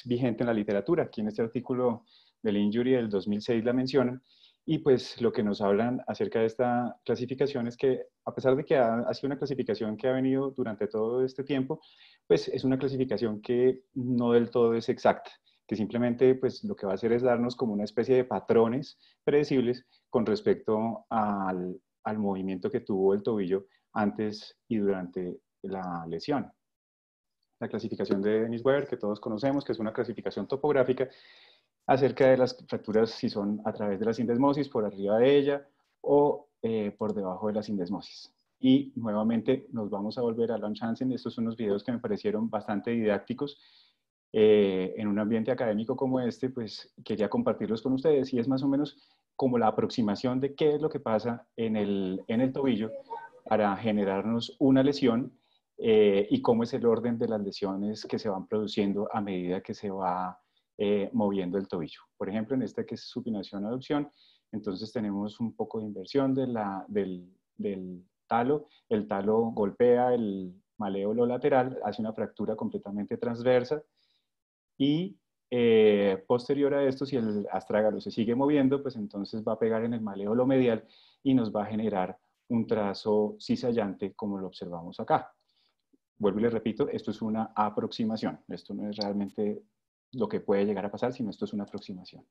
vigente en la literatura. Aquí en este artículo del Injury del 2006 la mencionan. Y pues lo que nos hablan acerca de esta clasificación es que, a pesar de que ha sido una clasificación que ha venido durante todo este tiempo, pues es una clasificación que no del todo es exacta, que simplemente pues lo que va a hacer es darnos como una especie de patrones predecibles con respecto al movimiento que tuvo el tobillo antes y durante la lesión. La clasificación de Dennis Weber, que todos conocemos, que es una clasificación topográfica acerca de las fracturas, si son a través de la sindesmosis, por arriba de ella o por debajo de la sindesmosis. Y nuevamente nos vamos a volver a Lance Hansen. Estos son unos videos que me parecieron bastante didácticos. En un ambiente académico como este, pues quería compartirlos con ustedes y es más o menos como la aproximación de qué es lo que pasa en el tobillo para generarnos una lesión y cómo es el orden de las lesiones que se van produciendo a medida que se va moviendo el tobillo. Por ejemplo, en esta que es supinación-aducción, entonces tenemos un poco de inversión del talo. El talo golpea el maléolo lateral, hace una fractura completamente transversa y posterior a esto, si el astrágalo se sigue moviendo, pues entonces va a pegar en el maléolo medial y nos va a generar un trazo cizallante como lo observamos acá. Vuelvo y le repito, esto es una aproximación. Esto no es realmente lo que puede llegar a pasar, sino esto es una aproximación.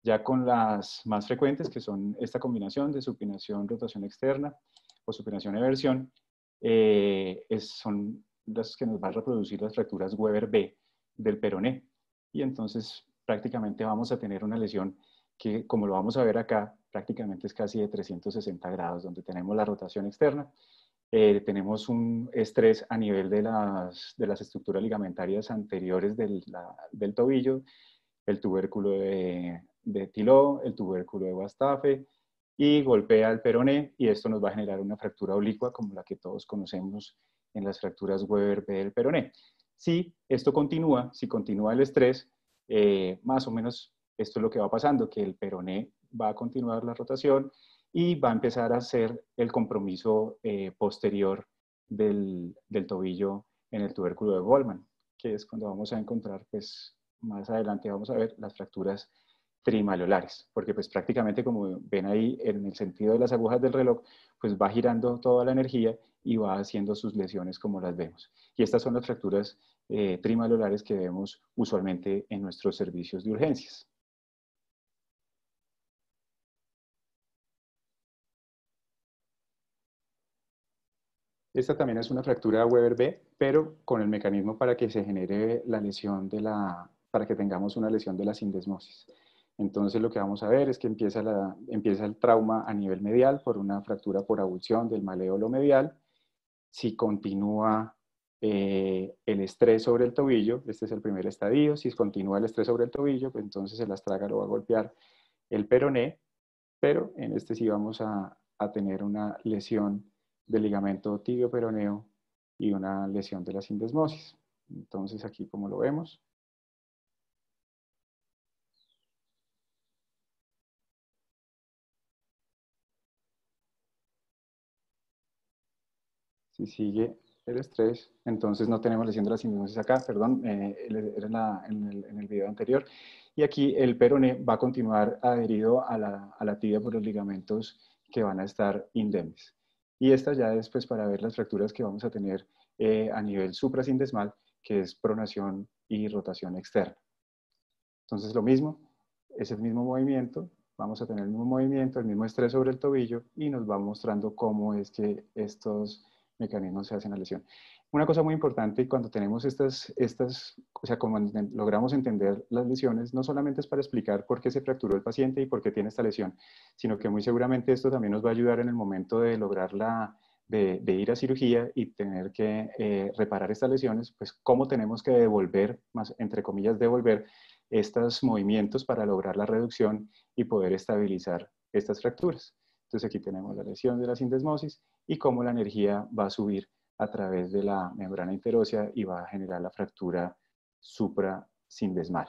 Ya con las más frecuentes, que son esta combinación de supinación, rotación externa o supinación eversión, son las que nos van a reproducir las fracturas Weber B del peroné. Y entonces prácticamente vamos a tener una lesión que, como lo vamos a ver acá, prácticamente es casi de 360 grados, donde tenemos la rotación externa, tenemos un estrés a nivel de las estructuras ligamentarias anteriores del tobillo, el tubérculo de Tilot, el tubérculo de Bastafe, y golpea el peroné, y esto nos va a generar una fractura oblicua como la que todos conocemos en las fracturas Weber B del peroné. Si esto continúa, si continúa el estrés, más o menos esto es lo que va pasando, que el peroné va a continuar la rotación y va a empezar a hacer el compromiso posterior del tobillo en el tubérculo de Goldman, que es cuando vamos a encontrar, pues más adelante vamos a ver las fracturas trimalolares, porque pues prácticamente como ven ahí en el sentido de las agujas del reloj, pues va girando toda la energía y va haciendo sus lesiones como las vemos. Y estas son las fracturas trimalolares que vemos usualmente en nuestros servicios de urgencias. Esta también es una fractura Weber B, pero con el mecanismo para que se genere la lesión para que tengamos una lesión de la sindesmosis. Entonces lo que vamos a ver es que empieza el trauma a nivel medial por una fractura por abulsión del maléolo medial. Si continúa el estrés sobre el tobillo, este es el primer estadio, si continúa el estrés sobre el tobillo, pues entonces el astrágalo va a golpear el peroné, pero en este sí vamos a tener una lesión del ligamento tibio peroneo y una lesión de la sindesmosis. Entonces aquí como lo vemos, si sigue el estrés, entonces no tenemos lesión de la sindesmosis acá, perdón, era en el video anterior. Y aquí el peroné va a continuar adherido a la tibia por los ligamentos que van a estar indemnes. Y esta ya es pues para ver las fracturas que vamos a tener a nivel suprasindesmal, que es pronación y rotación externa. Entonces lo mismo, es el mismo movimiento, vamos a tener el mismo movimiento, el mismo estrés sobre el tobillo y nos va mostrando cómo es que estos mecanismos se hacen la lesión. Una cosa muy importante cuando tenemos o sea, como logramos entender las lesiones, no solamente es para explicar por qué se fracturó el paciente y por qué tiene esta lesión, sino que muy seguramente esto también nos va a ayudar en el momento de lograr de ir a cirugía y tener que reparar estas lesiones, pues cómo tenemos que devolver, más entre comillas, devolver estos movimientos para lograr la reducción y poder estabilizar estas fracturas. Entonces aquí tenemos la lesión de la sindesmosis y cómo la energía va a subir a través de la membrana interósea y va a generar la fractura suprasindesmal.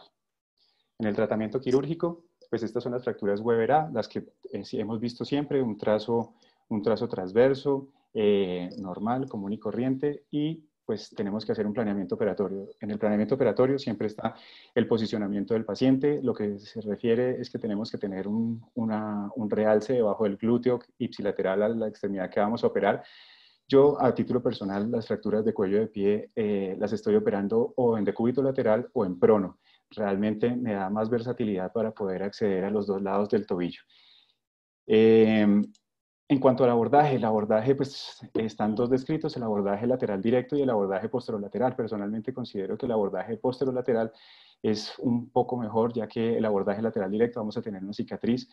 En el tratamiento quirúrgico, pues estas son las fracturas Weber A, las que hemos visto siempre, un trazo transverso, normal, común y corriente, y pues tenemos que hacer un planeamiento operatorio. En el planeamiento operatorio siempre está el posicionamiento del paciente. Lo que se refiere es que tenemos que tener un realce debajo del glúteo ipsilateral a la extremidad que vamos a operar. Yo, a título personal, las fracturas de cuello de pie las estoy operando o en decúbito lateral o en prono. Realmente me da más versatilidad para poder acceder a los dos lados del tobillo. En cuanto al abordaje, el abordaje pues están dos descritos, el abordaje lateral directo y el abordaje posterolateral. Personalmente considero que el abordaje posterolateral es un poco mejor, ya que el abordaje lateral directo vamos a tener una cicatriz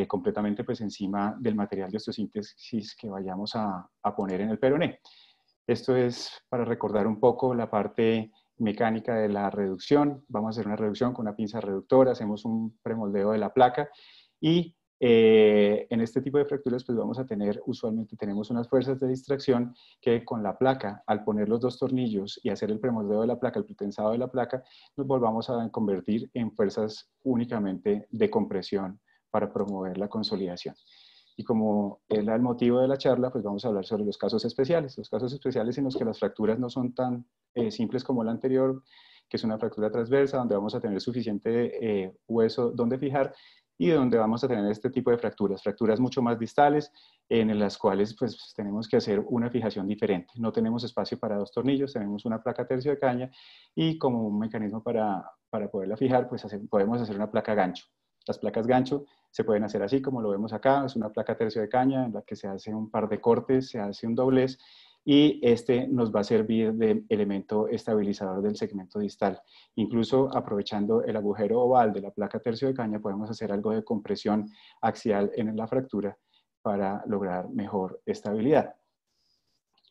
completamente pues encima del material de osteosíntesis que vayamos a poner en el peroné. Esto es para recordar un poco la parte mecánica de la reducción. Vamos a hacer una reducción con una pinza reductora, hacemos un premoldeo de la placa y en este tipo de fracturas pues vamos a tener, usualmente tenemos unas fuerzas de distracción que con la placa, al poner los dos tornillos y hacer el premoldeo de la placa, el pretensado de la placa, nos volvamos a convertir en fuerzas únicamente de compresión para promover la consolidación. Y como era el motivo de la charla, pues vamos a hablar sobre los casos especiales en los que las fracturas no son tan simples como la anterior, que es una fractura transversa, donde vamos a tener suficiente hueso donde fijar, y donde vamos a tener este tipo de fracturas mucho más distales, en las cuales pues tenemos que hacer una fijación diferente. No tenemos espacio para dos tornillos, tenemos una placa tercio de caña, y como un mecanismo para poderla fijar, pues podemos hacer una placa gancho. Las placas gancho se pueden hacer así como lo vemos acá, es una placa tercio de caña en la que se hace un par de cortes, se hace un doblez, y este nos va a servir de elemento estabilizador del segmento distal. Incluso aprovechando el agujero oval de la placa tercio de caña, podemos hacer algo de compresión axial en la fractura para lograr mejor estabilidad.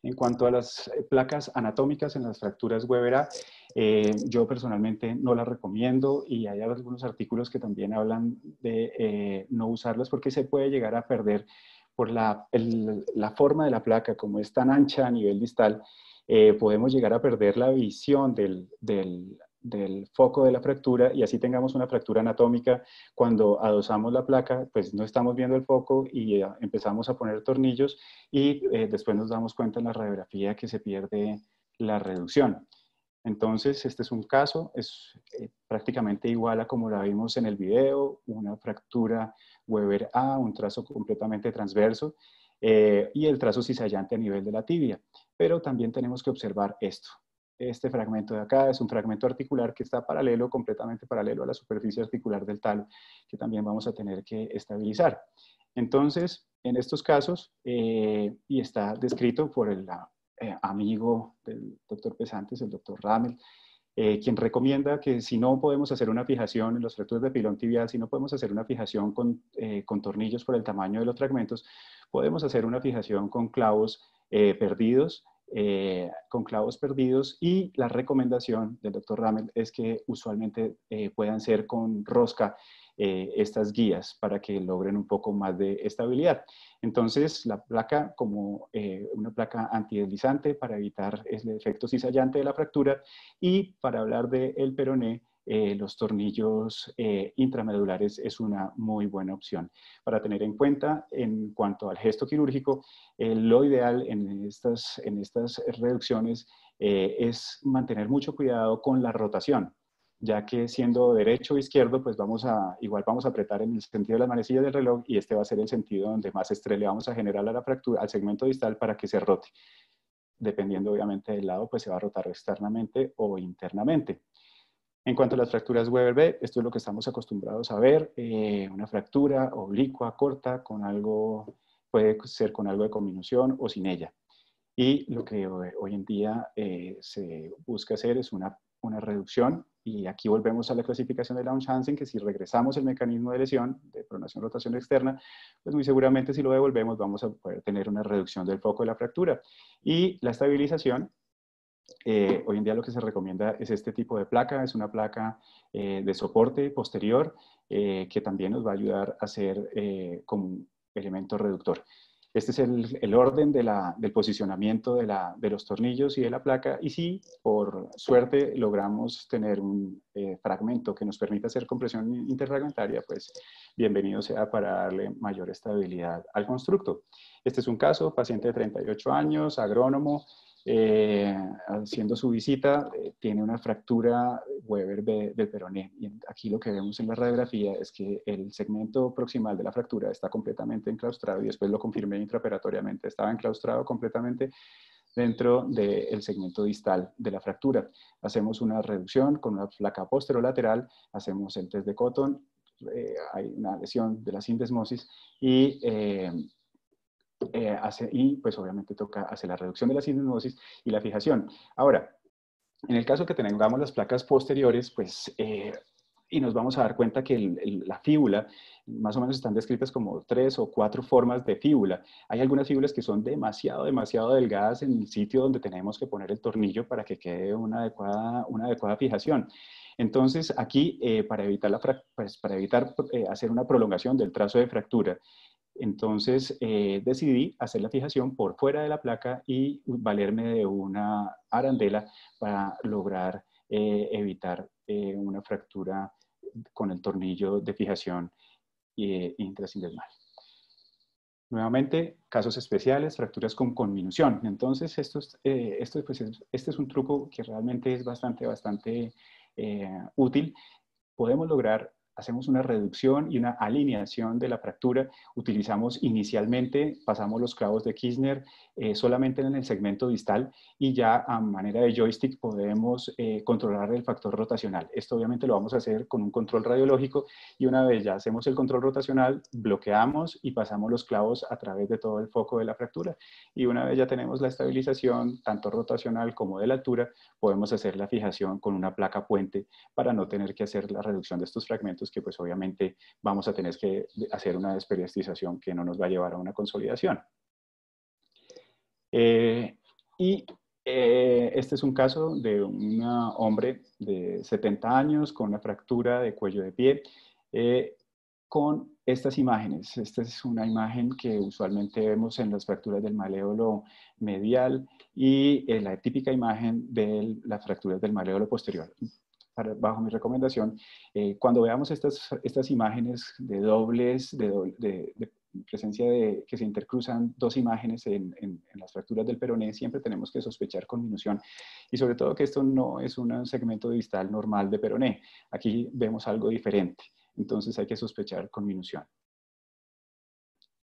En cuanto a las placas anatómicas en las fracturas Weber A, yo personalmente no las recomiendo, y hay algunos artículos que también hablan de no usarlas porque se puede llegar a perder por la forma de la placa, como es tan ancha a nivel distal. Podemos llegar a perder la visión del foco de la fractura, y así tengamos una fractura anatómica. Cuando adosamos la placa, pues no estamos viendo el foco y empezamos a poner tornillos, y después nos damos cuenta en la radiografía que se pierde la reducción. Entonces, este es un caso, es prácticamente igual a como la vimos en el video, una fractura Weber A, un trazo completamente transverso, y el trazo cizallante a nivel de la tibia. Pero también tenemos que observar esto. Este fragmento de acá es un fragmento articular que está paralelo, completamente paralelo a la superficie articular del talo, que también vamos a tener que estabilizar. Entonces, en estos casos, y está descrito por el amigo del doctor Pesantes, el doctor Ramel, quien recomienda que si no podemos hacer una fijación en los fracturas de pilón tibial, si no podemos hacer una fijación con tornillos por el tamaño de los fragmentos, podemos hacer una fijación con clavos perdidos, y la recomendación del doctor Ramel es que usualmente puedan ser con rosca estas guías para que logren un poco más de estabilidad. Entonces, la placa como una placa antideslizante para evitar el efecto cizallante de la fractura, y para hablar del peroné, los tornillos intramedulares es una muy buena opción para tener en cuenta. En cuanto al gesto quirúrgico, lo ideal en estas reducciones es mantener mucho cuidado con la rotación, ya que siendo derecho o izquierdo, pues igual vamos a apretar en el sentido de las manecillas del reloj, y este va a ser el sentido donde más estrés le vamos a generar a la fractura, al segmento distal, para que se rote. Dependiendo obviamente del lado, pues se va a rotar externamente o internamente. En cuanto a las fracturas Weber B, esto es lo que estamos acostumbrados a ver, una fractura oblicua, corta, puede ser con algo de conminución o sin ella. Y lo que hoy en día se busca hacer es una reducción, y aquí volvemos a la clasificación de Launch-Hansen, que si regresamos el mecanismo de lesión, de pronación, rotación externa, pues muy seguramente si lo devolvemos vamos a poder tener una reducción del foco de la fractura. Y la estabilización, hoy en día lo que se recomienda es este tipo de placa, es una placa de soporte posterior que también nos va a ayudar a ser como un elemento reductor. Este es el orden del posicionamiento de los tornillos y de la placa, y si por suerte logramos tener un fragmento que nos permita hacer compresión interfragmentaria, pues bienvenido sea para darle mayor estabilidad al constructo. Este es un caso, paciente de 38 años, agrónomo, haciendo su visita, tiene una fractura Weber del peroné. Y aquí lo que vemos en la radiografía es que el segmento proximal de la fractura está completamente enclaustrado, y después lo confirmé intraoperatoriamente, estaba enclaustrado completamente dentro del segmento distal de la fractura. Hacemos una reducción con una placa posterolateral, hacemos el test de Cotton, hay una lesión de la sindesmosis y pues obviamente toca hacer la reducción de la sindesmosis y la fijación. Ahora, en el caso que tengamos las placas posteriores, pues, y nos vamos a dar cuenta que la fíbula, más o menos están descritas como 3 o 4 formas de fíbula. Hay algunas fíbulas que son demasiado, demasiado delgadas en el sitio donde tenemos que poner el tornillo para que quede una adecuada fijación. Entonces, aquí, para evitar, hacer una prolongación del trazo de fractura, entonces decidí hacer la fijación por fuera de la placa y valerme de una arandela para lograr evitar una fractura con el tornillo de fijación intrasindesmal. Nuevamente, casos especiales, fracturas con conminución. Entonces, este es un truco que realmente es bastante útil. Podemos lograr, hacemos una reducción y una alineación de la fractura. Utilizamos inicialmente, pasamos los clavos de Kirchner solamente en el segmento distal, y ya a manera de joystick podemos controlar el factor rotacional. Esto obviamente lo vamos a hacer con un control radiológico, y una vez ya hacemos el control rotacional, bloqueamos y pasamos los clavos a través de todo el foco de la fractura. Y una vez ya tenemos la estabilización, tanto rotacional como de la altura, podemos hacer la fijación con una placa puente para no tener que hacer la reducción de estos fragmentos, que pues obviamente vamos a tener que hacer una desperiodización que no nos va a llevar a una consolidación. Este es un caso de un hombre de 70 años con una fractura de cuello de pie, con estas imágenes. Esta es una imagen que usualmente vemos en las fracturas del maléolo medial y la típica imagen de las fracturas del maléolo posterior. Bajo mi recomendación, cuando veamos estas imágenes de dobles, de presencia de que se intercruzan dos imágenes en las fracturas del peroné, siempre tenemos que sospechar conminución, y sobre todo que esto no es un segmento distal normal de peroné. Aquí vemos algo diferente, entonces hay que sospechar conminución.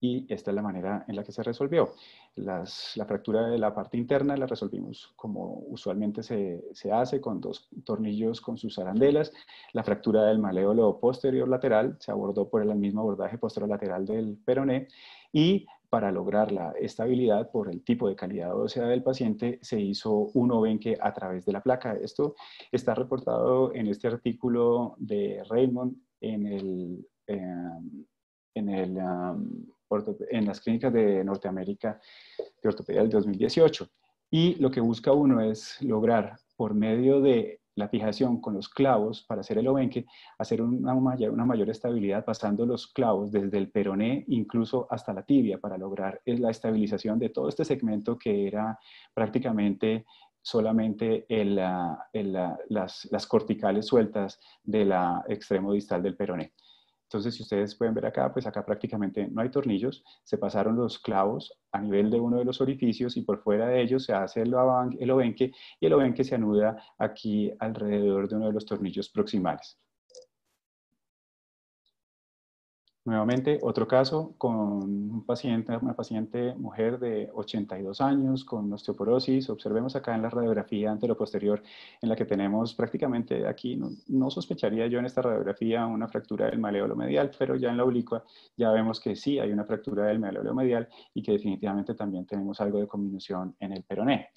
Y esta es la manera en la que se resolvió. La fractura de la parte interna la resolvimos como usualmente se hace, con 2 tornillos con sus arandelas. La fractura del maléolo posterior lateral se abordó por el mismo abordaje posterolateral del peroné, y para lograr la estabilidad por el tipo de calidad ósea del paciente se hizo un obenque a través de la placa. Esto está reportado en este artículo de Raymond en las clínicas de Norteamérica de ortopedia del 2018. Y lo que busca uno es lograr, por medio de la fijación con los clavos para hacer el obenque, hacer una mayor estabilidad, pasando los clavos desde el peroné incluso hasta la tibia, para lograr la estabilización de todo este segmento que era prácticamente solamente las corticales sueltas del extremo distal del peroné. Entonces, si ustedes pueden ver acá, pues acá prácticamente no hay tornillos, se pasaron los clavos a nivel de uno de los orificios, y por fuera de ellos se hace el obenque, y el obenque se anuda aquí alrededor de uno de los tornillos proximales. Nuevamente, otro caso con una paciente mujer de 82 años con osteoporosis. Observemos acá en la radiografía anteroposterior, en la que tenemos prácticamente aquí, no sospecharía yo en esta radiografía una fractura del maléolo medial, pero ya en la oblicua ya vemos que sí hay una fractura del maléolo medial, y que definitivamente también tenemos algo de conminución en el peroné.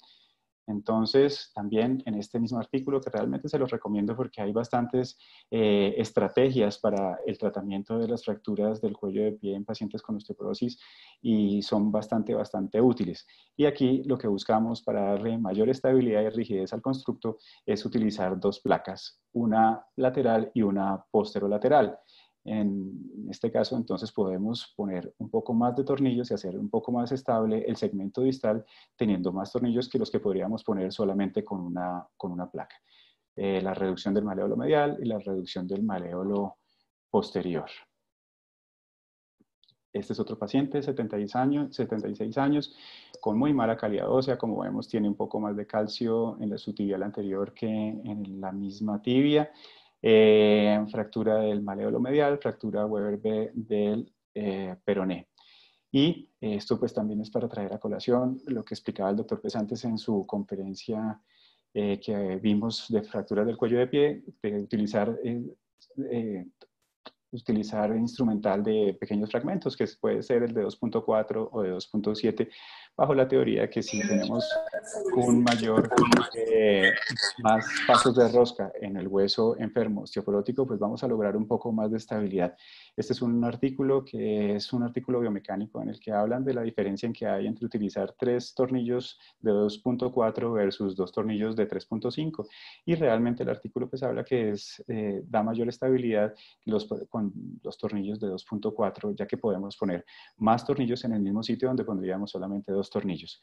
Entonces, también en este mismo artículo, que realmente se los recomiendo porque hay bastantes estrategias para el tratamiento de las fracturas del cuello de pie en pacientes con osteoporosis, y son bastante útiles. Y aquí lo que buscamos para darle mayor estabilidad y rigidez al constructo es utilizar 2 placas, una lateral y una posterolateral. En este caso, entonces, podemos poner un poco más de tornillos y hacer un poco más estable el segmento distal, teniendo más tornillos que los que podríamos poner solamente con una placa. La reducción del maléolo medial y la reducción del maléolo posterior. Este es otro paciente, 76 años, con muy mala calidad ósea. Como vemos, tiene un poco más de calcio en su tibial anterior que en la misma tibia. Fractura del maléolo medial, fractura Weber B del peroné. Y esto pues también es para traer a colación lo que explicaba el doctor Pesantes en su conferencia que vimos de fracturas del cuello de pie, de utilizar instrumental de pequeños fragmentos, que puede ser el de 2.4 o de 2.7, bajo la teoría de que si tenemos más pasos de rosca en el hueso enfermo osteoporótico, pues vamos a lograr un poco más de estabilidad. Este es un artículo que es un artículo biomecánico en el que hablan de la diferencia en que hay entre utilizar 3 tornillos de 2.4 versus 2 tornillos de 3.5, y realmente el artículo pues habla que da mayor estabilidad con los tornillos de 2.4, ya que podemos poner más tornillos en el mismo sitio donde pondríamos solamente 2 tornillos.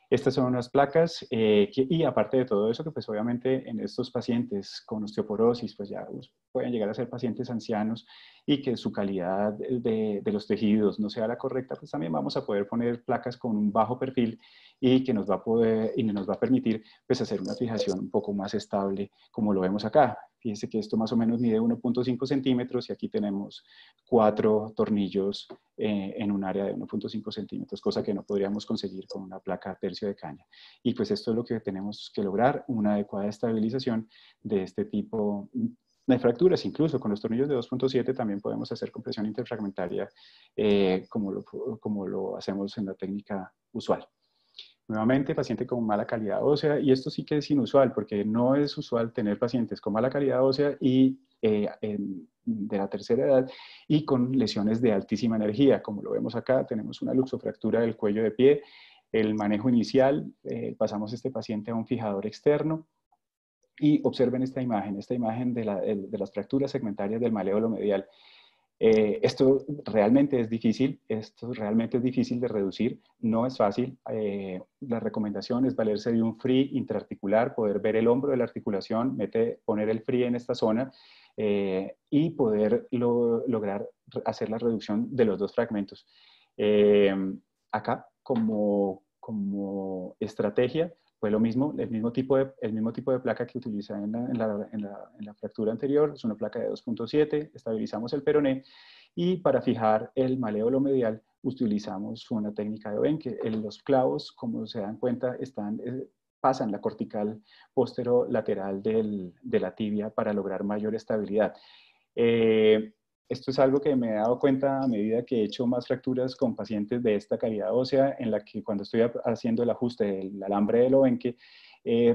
Estas son unas placas y aparte de todo eso, que pues obviamente en estos pacientes con osteoporosis, pues ya pueden llegar a ser pacientes ancianos y que su calidad de los tejidos no sea la correcta, pues también vamos a poder poner placas con un bajo perfil y que nos va a permitir pues hacer una fijación un poco más estable, como lo vemos acá. Fíjense que esto más o menos mide 1.5 centímetros y aquí tenemos 4 tornillos en un área de 1.5 centímetros, cosa que no podríamos conseguir con una placa tercio de caña. Y pues esto es lo que tenemos que lograr, una adecuada estabilización de este tipo de fracturas. Incluso con los tornillos de 2.7 también podemos hacer compresión interfragmentaria como lo hacemos en la técnica usual. Nuevamente, paciente con mala calidad ósea, y esto sí que es inusual, porque no es usual tener pacientes con mala calidad ósea y de la tercera edad y con lesiones de altísima energía. Como lo vemos acá, tenemos una luxofractura del cuello de pie. El manejo inicial, pasamos este paciente a un fijador externo, y observen esta imagen de las fracturas segmentarias del maléolo medial. Esto realmente es difícil de reducir, no es fácil. La recomendación es valerse de un free intraarticular, poder ver el hombro de la articulación, poner el free en esta zona y poder lograr hacer la reducción de los dos fragmentos. Acá, como estrategia, fue lo mismo, el mismo tipo de placa que utilicé en la fractura anterior. Es una placa de 2.7, estabilizamos el peroné, y para fijar el maléolo medial utilizamos una técnica de Obenque. Los clavos, como se dan cuenta, pasan la cortical posterolateral de la tibia para lograr mayor estabilidad. Esto es algo que me he dado cuenta a medida que he hecho más fracturas con pacientes de esta calidad ósea, en la que cuando estoy haciendo el ajuste del alambre del Obenque,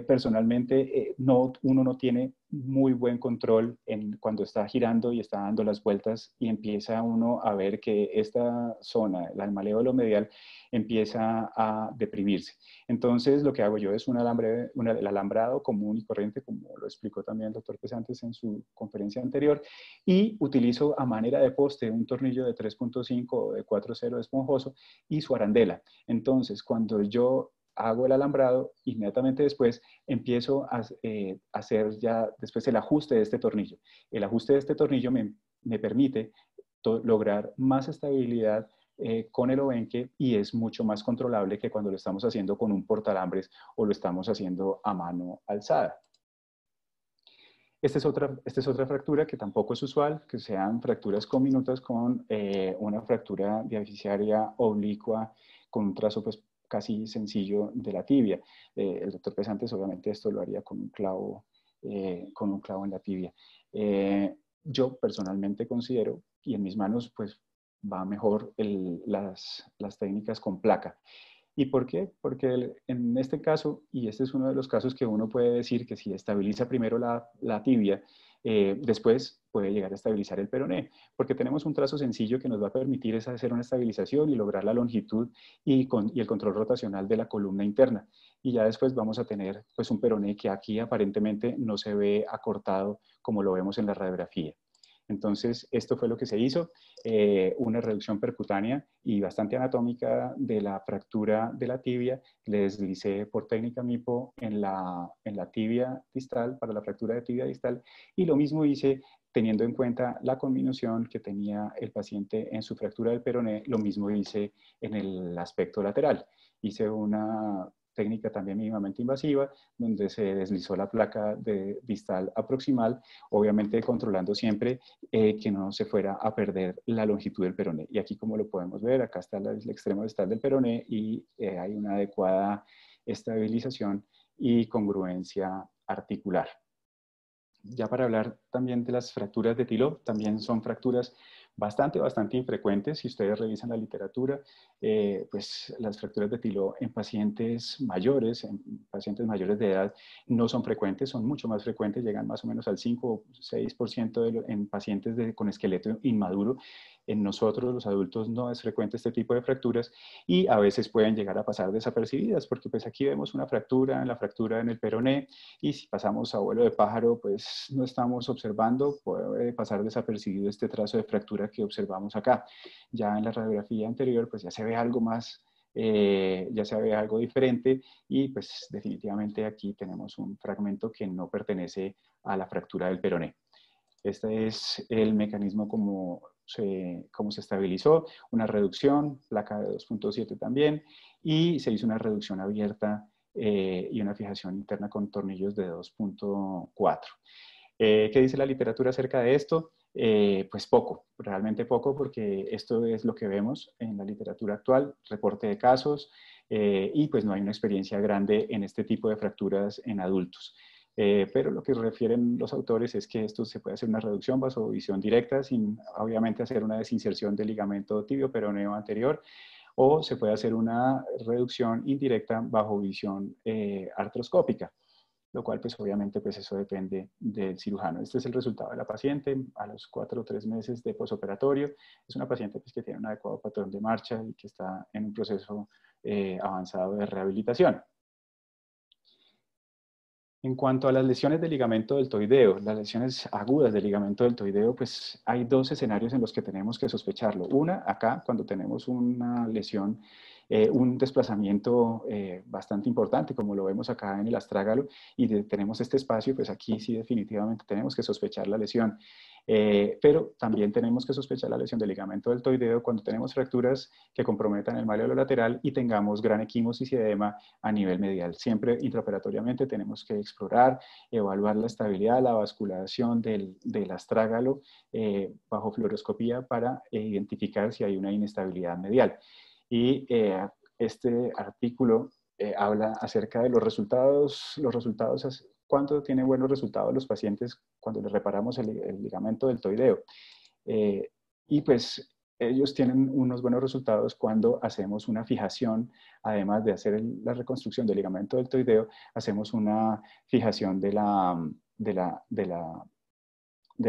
personalmente uno no tiene muy buen control cuando está girando y está dando las vueltas, y empieza uno a ver que esta zona, el maléolo medial, empieza a deprimirse. Entonces, lo que hago yo es el alambrado común y corriente, como lo explicó también el doctor Pesantes en su conferencia anterior, y utilizo a manera de poste un tornillo de 3.5 o de 4.0 esponjoso y su arandela. Entonces, cuando yo hago el alambrado, inmediatamente después empiezo a hacer ya después el ajuste de este tornillo. El ajuste de este tornillo me permite lograr más estabilidad con el Obenque, y es mucho más controlable que cuando lo estamos haciendo con un portalambres o lo estamos haciendo a mano alzada. Esta es otra fractura que tampoco es usual, que sean fracturas cominutas con una fractura diapiciaria oblicua con un trazo pues casi sencillo de la tibia. El doctor Pesantes obviamente esto lo haría con un clavo en la tibia. Yo personalmente considero, y en mis manos pues va mejor las técnicas con placa. ¿Y por qué? Porque en este caso, y este es uno de los casos que uno puede decir que si estabiliza primero la tibia, después puede llegar a estabilizar el peroné, porque tenemos un trazo sencillo que nos va a permitir hacer una estabilización y lograr la longitud y el control rotacional de la columna interna. Y ya después vamos a tener pues un peroné que aquí aparentemente no se ve acortado como lo vemos en la radiografía. Entonces, esto fue lo que se hizo, una reducción percutánea y bastante anatómica de la fractura de la tibia. Le deslicé por técnica MIPO en la tibia distal, para la fractura de tibia distal, y lo mismo hice teniendo en cuenta la conminución que tenía el paciente en su fractura del peroné. Lo mismo hice en el aspecto lateral. Hice una técnica también mínimamente invasiva, donde se deslizó la placa de distal a proximal, obviamente controlando siempre que no se fuera a perder la longitud del peroné. Y aquí, como lo podemos ver, acá está el extremo distal del peroné y hay una adecuada estabilización y congruencia articular. Ya para hablar también de las fracturas de Tillot, también son fracturas bastante infrecuentes. Si ustedes revisan la literatura, pues las fracturas de Tillot en pacientes mayores de edad, no son frecuentes, son mucho más frecuentes, llegan más o menos al 5 o 6% en pacientes con esqueleto inmaduro. En nosotros, los adultos, no es frecuente este tipo de fracturas y a veces pueden llegar a pasar desapercibidas, porque pues aquí vemos una fractura, la fractura en el peroné, y si pasamos a vuelo de pájaro, pues no estamos observando, puede pasar desapercibido este trazo de fractura que observamos acá. Ya en la radiografía anterior, pues ya se ve algo más, ya se ve algo diferente, y pues definitivamente aquí tenemos un fragmento que no pertenece a la fractura del peroné. Este es el mecanismo como se estabilizó, una reducción, placa de 2.7 también, y se hizo una reducción abierta y una fijación interna con tornillos de 2.4. ¿Qué dice la literatura acerca de esto? Pues poco, realmente poco, porque esto es lo que vemos en la literatura actual, reporte de casos, y pues no hay una experiencia grande en este tipo de fracturas en adultos. Pero lo que refieren los autores es que esto se puede hacer una reducción bajo visión directa, sin obviamente hacer una desinserción del ligamento tibio peroneo anterior, o se puede hacer una reducción indirecta bajo visión artroscópica, lo cual pues obviamente pues eso depende del cirujano. Este es el resultado de la paciente a los 4 o 3 meses de posoperatorio. Es una paciente pues, que tiene un adecuado patrón de marcha y que está en un proceso avanzado de rehabilitación. En cuanto a las lesiones del ligamento deltoideo, las lesiones agudas del ligamento deltoideo, pues hay dos escenarios en los que tenemos que sospecharlo. Una, acá, cuando tenemos una lesión, un desplazamiento bastante importante, como lo vemos acá en el astrágalo, y tenemos este espacio, pues aquí sí definitivamente tenemos que sospechar la lesión. Pero también tenemos que sospechar la lesión del ligamento deltoideo cuando tenemos fracturas que comprometan el malleolo lateral y tengamos gran equimosis y edema a nivel medial. Siempre intraoperatoriamente tenemos que explorar, evaluar la estabilidad, la vascularización del astrágalo bajo fluoroscopía para identificar si hay una inestabilidad medial. Y este artículo habla acerca de los resultados cuánto tienen buenos resultados los pacientes cuando les reparamos el ligamento deltoideo. Y pues ellos tienen unos buenos resultados cuando hacemos una fijación, además de hacer la reconstrucción del ligamento deltoideo, hacemos una fijación de la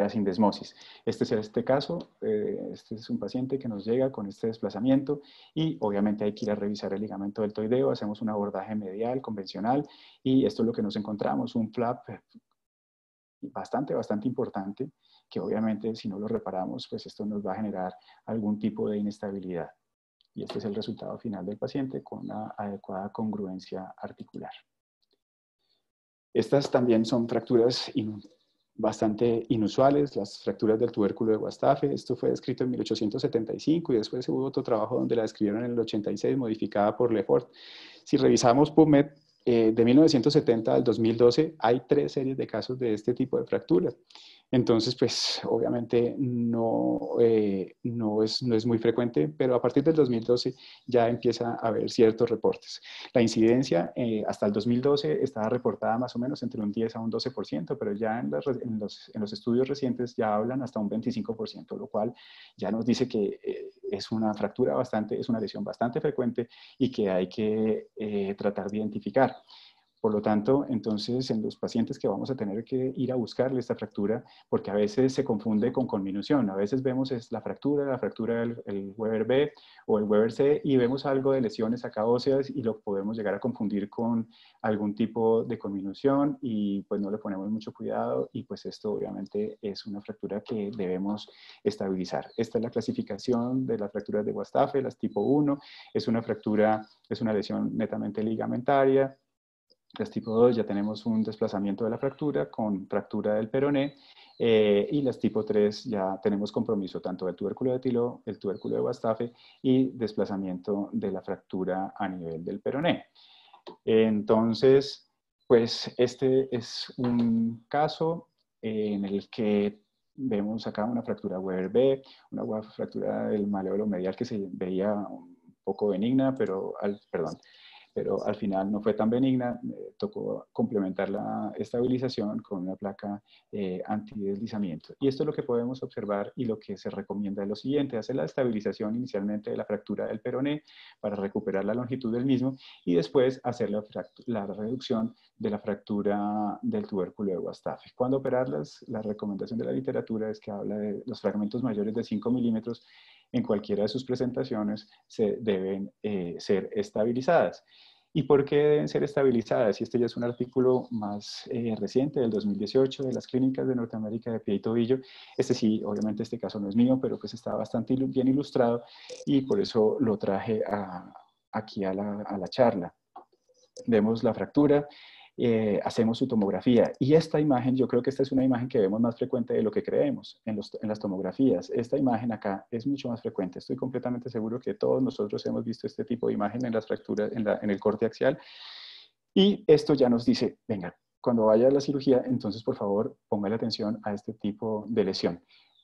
sindesmosis. Este es este caso, este es un paciente que nos llega con este desplazamiento y obviamente hay que ir a revisar el ligamento deltoideo, hacemos un abordaje medial convencional y esto es lo que nos encontramos, un flap bastante importante, que obviamente si no lo reparamos, pues esto nos va a generar algún tipo de inestabilidad. Y este es el resultado final del paciente con una adecuada congruencia articular. Estas también son fracturas bastante inusuales, las fracturas del tubérculo de Guastafe. Esto fue descrito en 1875 y después hubo otro trabajo donde la describieron en el 86, modificada por Lefort. Si revisamos PubMed, de 1970 al 2012 hay 3 series de casos de este tipo de fracturas. Entonces, pues obviamente no es muy frecuente, pero a partir del 2012 ya empieza a haber ciertos reportes. La incidencia hasta el 2012 estaba reportada más o menos entre un 10 a un 12%, pero ya en los estudios recientes ya hablan hasta un 25%, lo cual ya nos dice que es una fractura es una lesión bastante frecuente y que hay que tratar de identificar. Por lo tanto, entonces, en los pacientes que vamos a tener que ir a buscarle esta fractura, porque a veces se confunde con conminución, a veces vemos la fractura del Weber B o el Weber C y vemos algo de lesiones acá óseas y lo podemos llegar a confundir con algún tipo de conminución y pues no le ponemos mucho cuidado y pues esto obviamente es una fractura que debemos estabilizar. Esta es la clasificación de las fracturas de Guastafe, las tipo 1, es una lesión netamente ligamentaria. Las tipo 2 ya tenemos un desplazamiento de la fractura con fractura del peroné, y las tipo 3 ya tenemos compromiso tanto del tubérculo de Tillot, el tubérculo de Bastafe y desplazamiento de la fractura a nivel del peroné. Entonces, pues este es un caso en el que vemos acá una fractura Weber B, una fractura del maléolo medial que se veía un poco benigna, pero al final no fue tan benigna. Tocó complementar la estabilización con una placa antideslizamiento. Y esto es lo que podemos observar, y lo que se recomienda es lo siguiente: hacer la estabilización inicialmente de la fractura del peroné para recuperar la longitud del mismo, y después hacer la reducción de la fractura del tubérculo de Bastafe. Cuando operarlas, la recomendación de la literatura es que habla de los fragmentos mayores de 5 milímetros en cualquiera de sus presentaciones se deben ser estabilizadas. ¿Y por qué deben ser estabilizadas? Y este ya es un artículo más reciente, del 2018, de las clínicas de Norteamérica de pie y tobillo. Este sí, obviamente este caso no es mío, pero pues está bastante bien ilustrado, y por eso lo traje aquí a la charla. Vemos la fractura, hacemos su tomografía, y esta imagen, yo creo que esta es una imagen que vemos más frecuente de lo que creemos en las tomografías. Esta imagen acá es mucho más frecuente. Estoy completamente seguro que todos nosotros hemos visto este tipo de imagen en las fracturas, en el corte axial, y esto ya nos dice, venga, cuando vaya a la cirugía, entonces por favor póngale atención a este tipo de lesión.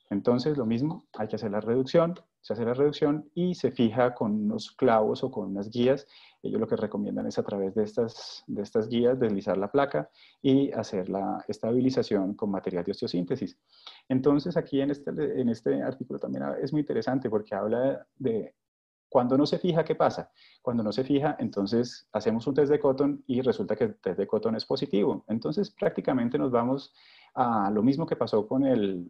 Entonces lo mismo, hay que hacer la reducción, se hace la reducción y se fija con unos clavos o con unas guías. Ellos lo que recomiendan es, a través de estas guías, deslizar la placa y hacer la estabilización con material de osteosíntesis. Entonces aquí en este artículo también es muy interesante, porque habla de cuando no se fija, ¿qué pasa? Cuando no se fija, entonces hacemos un test de Cotton y resulta que el test de Cotton es positivo. Entonces prácticamente nos vamos a lo mismo que pasó con el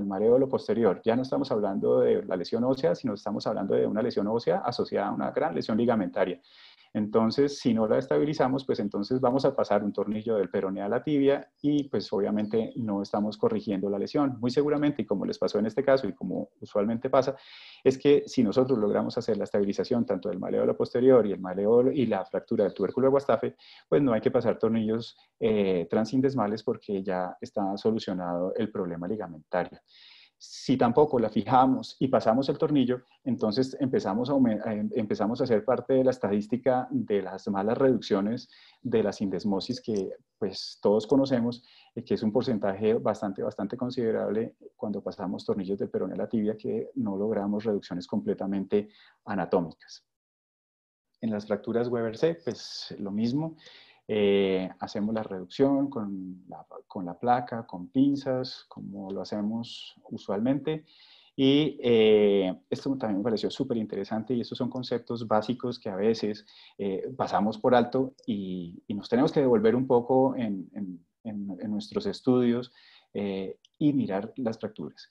maléolo posterior. Ya no estamos hablando de la lesión ósea, sino estamos hablando de una lesión ósea asociada a una gran lesión ligamentaria. Entonces, si no la estabilizamos, pues entonces vamos a pasar un tornillo del peroné a la tibia, y pues obviamente no estamos corrigiendo la lesión. Muy seguramente, y como les pasó en este caso y como usualmente pasa, es que si nosotros logramos hacer la estabilización tanto del maléolo posterior y el maléolo y la fractura del tubérculo de Bastafe, pues no hay que pasar tornillos transindesmales, porque ya está solucionado el problema ligamentario. Si tampoco la fijamos y pasamos el tornillo, entonces empezamos a ser parte de la estadística de las malas reducciones de la sindesmosis, que pues todos conocemos, que es un porcentaje bastante considerable cuando pasamos tornillos del peroné a la tibia, que no logramos reducciones completamente anatómicas. En las fracturas Weber C, pues lo mismo. Hacemos la reducción con la placa, con pinzas, como lo hacemos usualmente. Y esto también me pareció súper interesante, y estos son conceptos básicos que a veces pasamos por alto, y nos tenemos que devolver un poco en nuestros estudios, y mirar las fracturas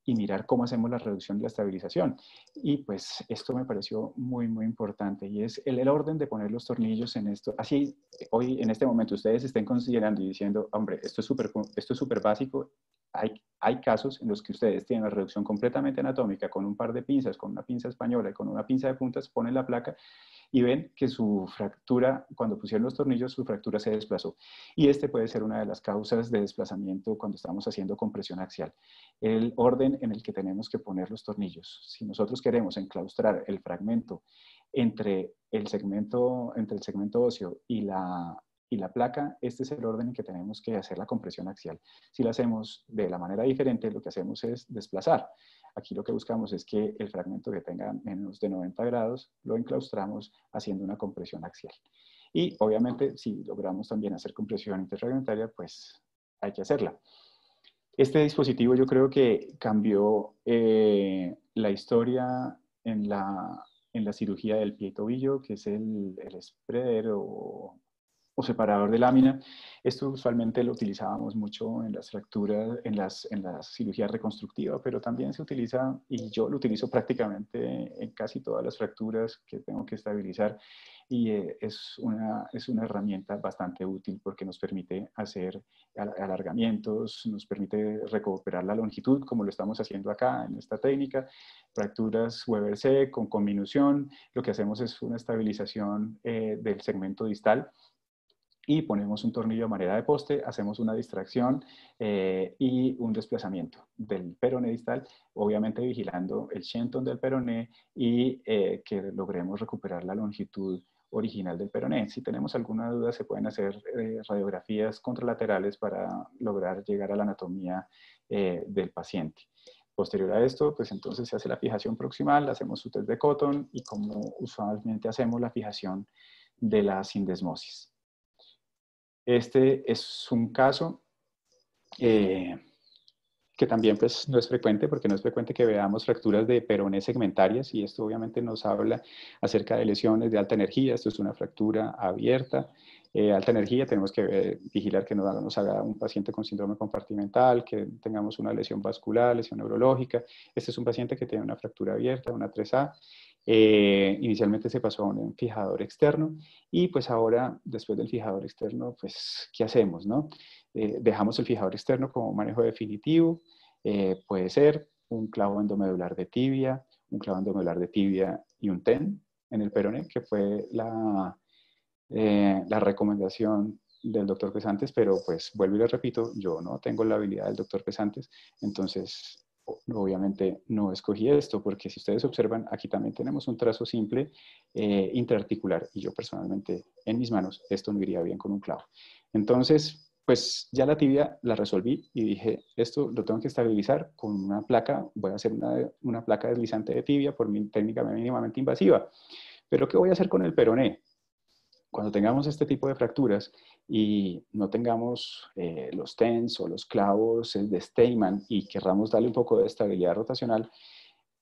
y mirar cómo hacemos la reducción de la estabilización. Y pues esto me pareció muy importante, y es el orden de poner los tornillos en esto. Así, hoy en este momento ustedes estén considerando y diciendo, hombre, esto es súper básico. Hay casos en los que ustedes tienen la reducción completamente anatómica, con un par de pinzas, con una pinza española y con una pinza de puntas, ponen la placa y ven que su fractura, cuando pusieron los tornillos, su fractura se desplazó. Y este puede ser una de las causas de desplazamiento cuando estamos haciendo compresión axial. El orden en el que tenemos que poner los tornillos. Si nosotros queremos enclaustrar el fragmento entre el segmento óseo y la placa, este es el orden en que tenemos que hacer la compresión axial. Si lo hacemos de la manera diferente, lo que hacemos es desplazar. Aquí lo que buscamos es que el fragmento que tenga menos de 90 grados lo enclaustramos haciendo una compresión axial. Y obviamente, si logramos también hacer compresión interfragmentaria, pues hay que hacerla. Este dispositivo yo creo que cambió la historia en la cirugía del pie y tobillo, que es el spreader o separador de lámina. Esto usualmente lo utilizábamos mucho en las fracturas, en la cirugía reconstructiva, pero también se utiliza, y yo lo utilizo prácticamente en casi todas las fracturas que tengo que estabilizar, y es una herramienta bastante útil, porque nos permite hacer alargamientos, nos permite recuperar la longitud, como lo estamos haciendo acá en esta técnica. Fracturas Weber C con conminución, lo que hacemos es una estabilización del segmento distal, y ponemos un tornillo a manera de poste, hacemos una distracción y un desplazamiento del peroné distal, obviamente vigilando el shenton del peroné y que logremos recuperar la longitud original del peroné. Si tenemos alguna duda, se pueden hacer radiografías contralaterales para lograr llegar a la anatomía del paciente. Posterior a esto, pues entonces se hace la fijación proximal, hacemos su test de Cotton y como usualmente hacemos la fijación de la sindesmosis. Este es un caso que también pues, no es frecuente, porque no es frecuente que veamos fracturas de peroné segmentarias, y esto obviamente nos habla acerca de lesiones de alta energía. Esto es una fractura abierta. Alta energía, tenemos que vigilar que no nos haga un paciente con síndrome compartimental, que tengamos una lesión vascular, lesión neurológica. Este es un paciente que tiene una fractura abierta, una 3A. Inicialmente se pasó a un fijador externo y pues ahora, después del fijador externo, pues, ¿qué hacemos, no? Dejamos el fijador externo como manejo definitivo. Puede ser un clavo endomedular de tibia, un clavo endomedular de tibia y un TEN en el peroné, que fue la recomendación del doctor Pesantes, pero pues vuelvo y le repito, yo no tengo la habilidad del doctor Pesantes, entonces obviamente no escogí esto, porque si ustedes observan, aquí también tenemos un trazo simple intraarticular, y yo personalmente en mis manos esto no iría bien con un clavo. Entonces, pues ya la tibia la resolví y dije, esto lo tengo que estabilizar con una placa, voy a hacer una placa deslizante de tibia por mi técnica mínimamente invasiva. Pero ¿qué voy a hacer con el peroné? Cuando tengamos este tipo de fracturas y no tengamos los TENS o los clavos de Steinmann y querramos darle un poco de estabilidad rotacional,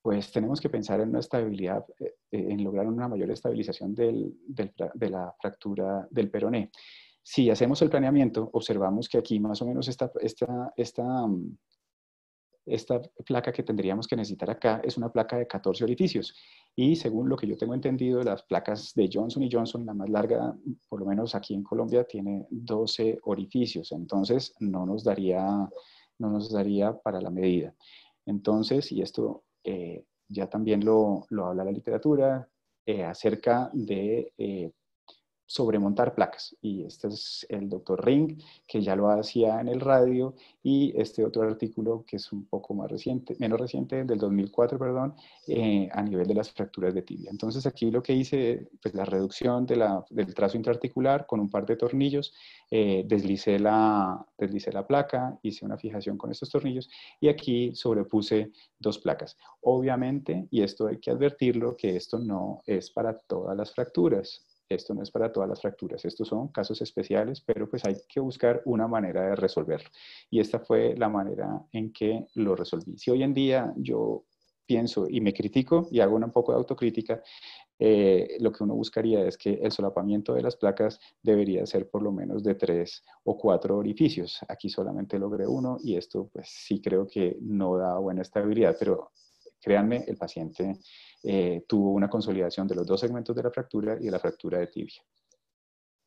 pues tenemos que pensar en una estabilidad, en lograr una mayor estabilización de la fractura del peroné. Si hacemos el planeamiento, observamos que aquí más o menos esta placa que tendríamos que necesitar acá es una placa de 14 orificios. Y según lo que yo tengo entendido, las placas de Johnson & Johnson, la más larga, por lo menos aquí en Colombia, tiene 12 orificios. Entonces, no nos daría para la medida. Entonces, y esto ya también lo habla la literatura, acerca de sobremontar placas. Y este es el doctor Ring, que ya lo hacía en el radio, y este otro artículo que es un poco más reciente, menos reciente, del 2004, perdón, a nivel de las fracturas de tibia. Entonces aquí lo que hice, pues la reducción del trazo intraarticular con un par de tornillos, deslicé la placa, hice una fijación con estos tornillos, y aquí sobrepuse 2 placas. Obviamente, y esto hay que advertirlo, que esto no es para todas las fracturas. Esto no es para todas las fracturas, estos son casos especiales, pero pues hay que buscar una manera de resolverlo. Y esta fue la manera en que lo resolví. Si hoy en día yo pienso y me critico y hago un poco de autocrítica, lo que uno buscaría es que el solapamiento de las placas debería ser por lo menos de 3 o 4 orificios. Aquí solamente logré uno y esto pues sí creo que no da buena estabilidad, pero créanme, el paciente tuvo una consolidación de los 2 segmentos de la fractura y de la fractura de tibia.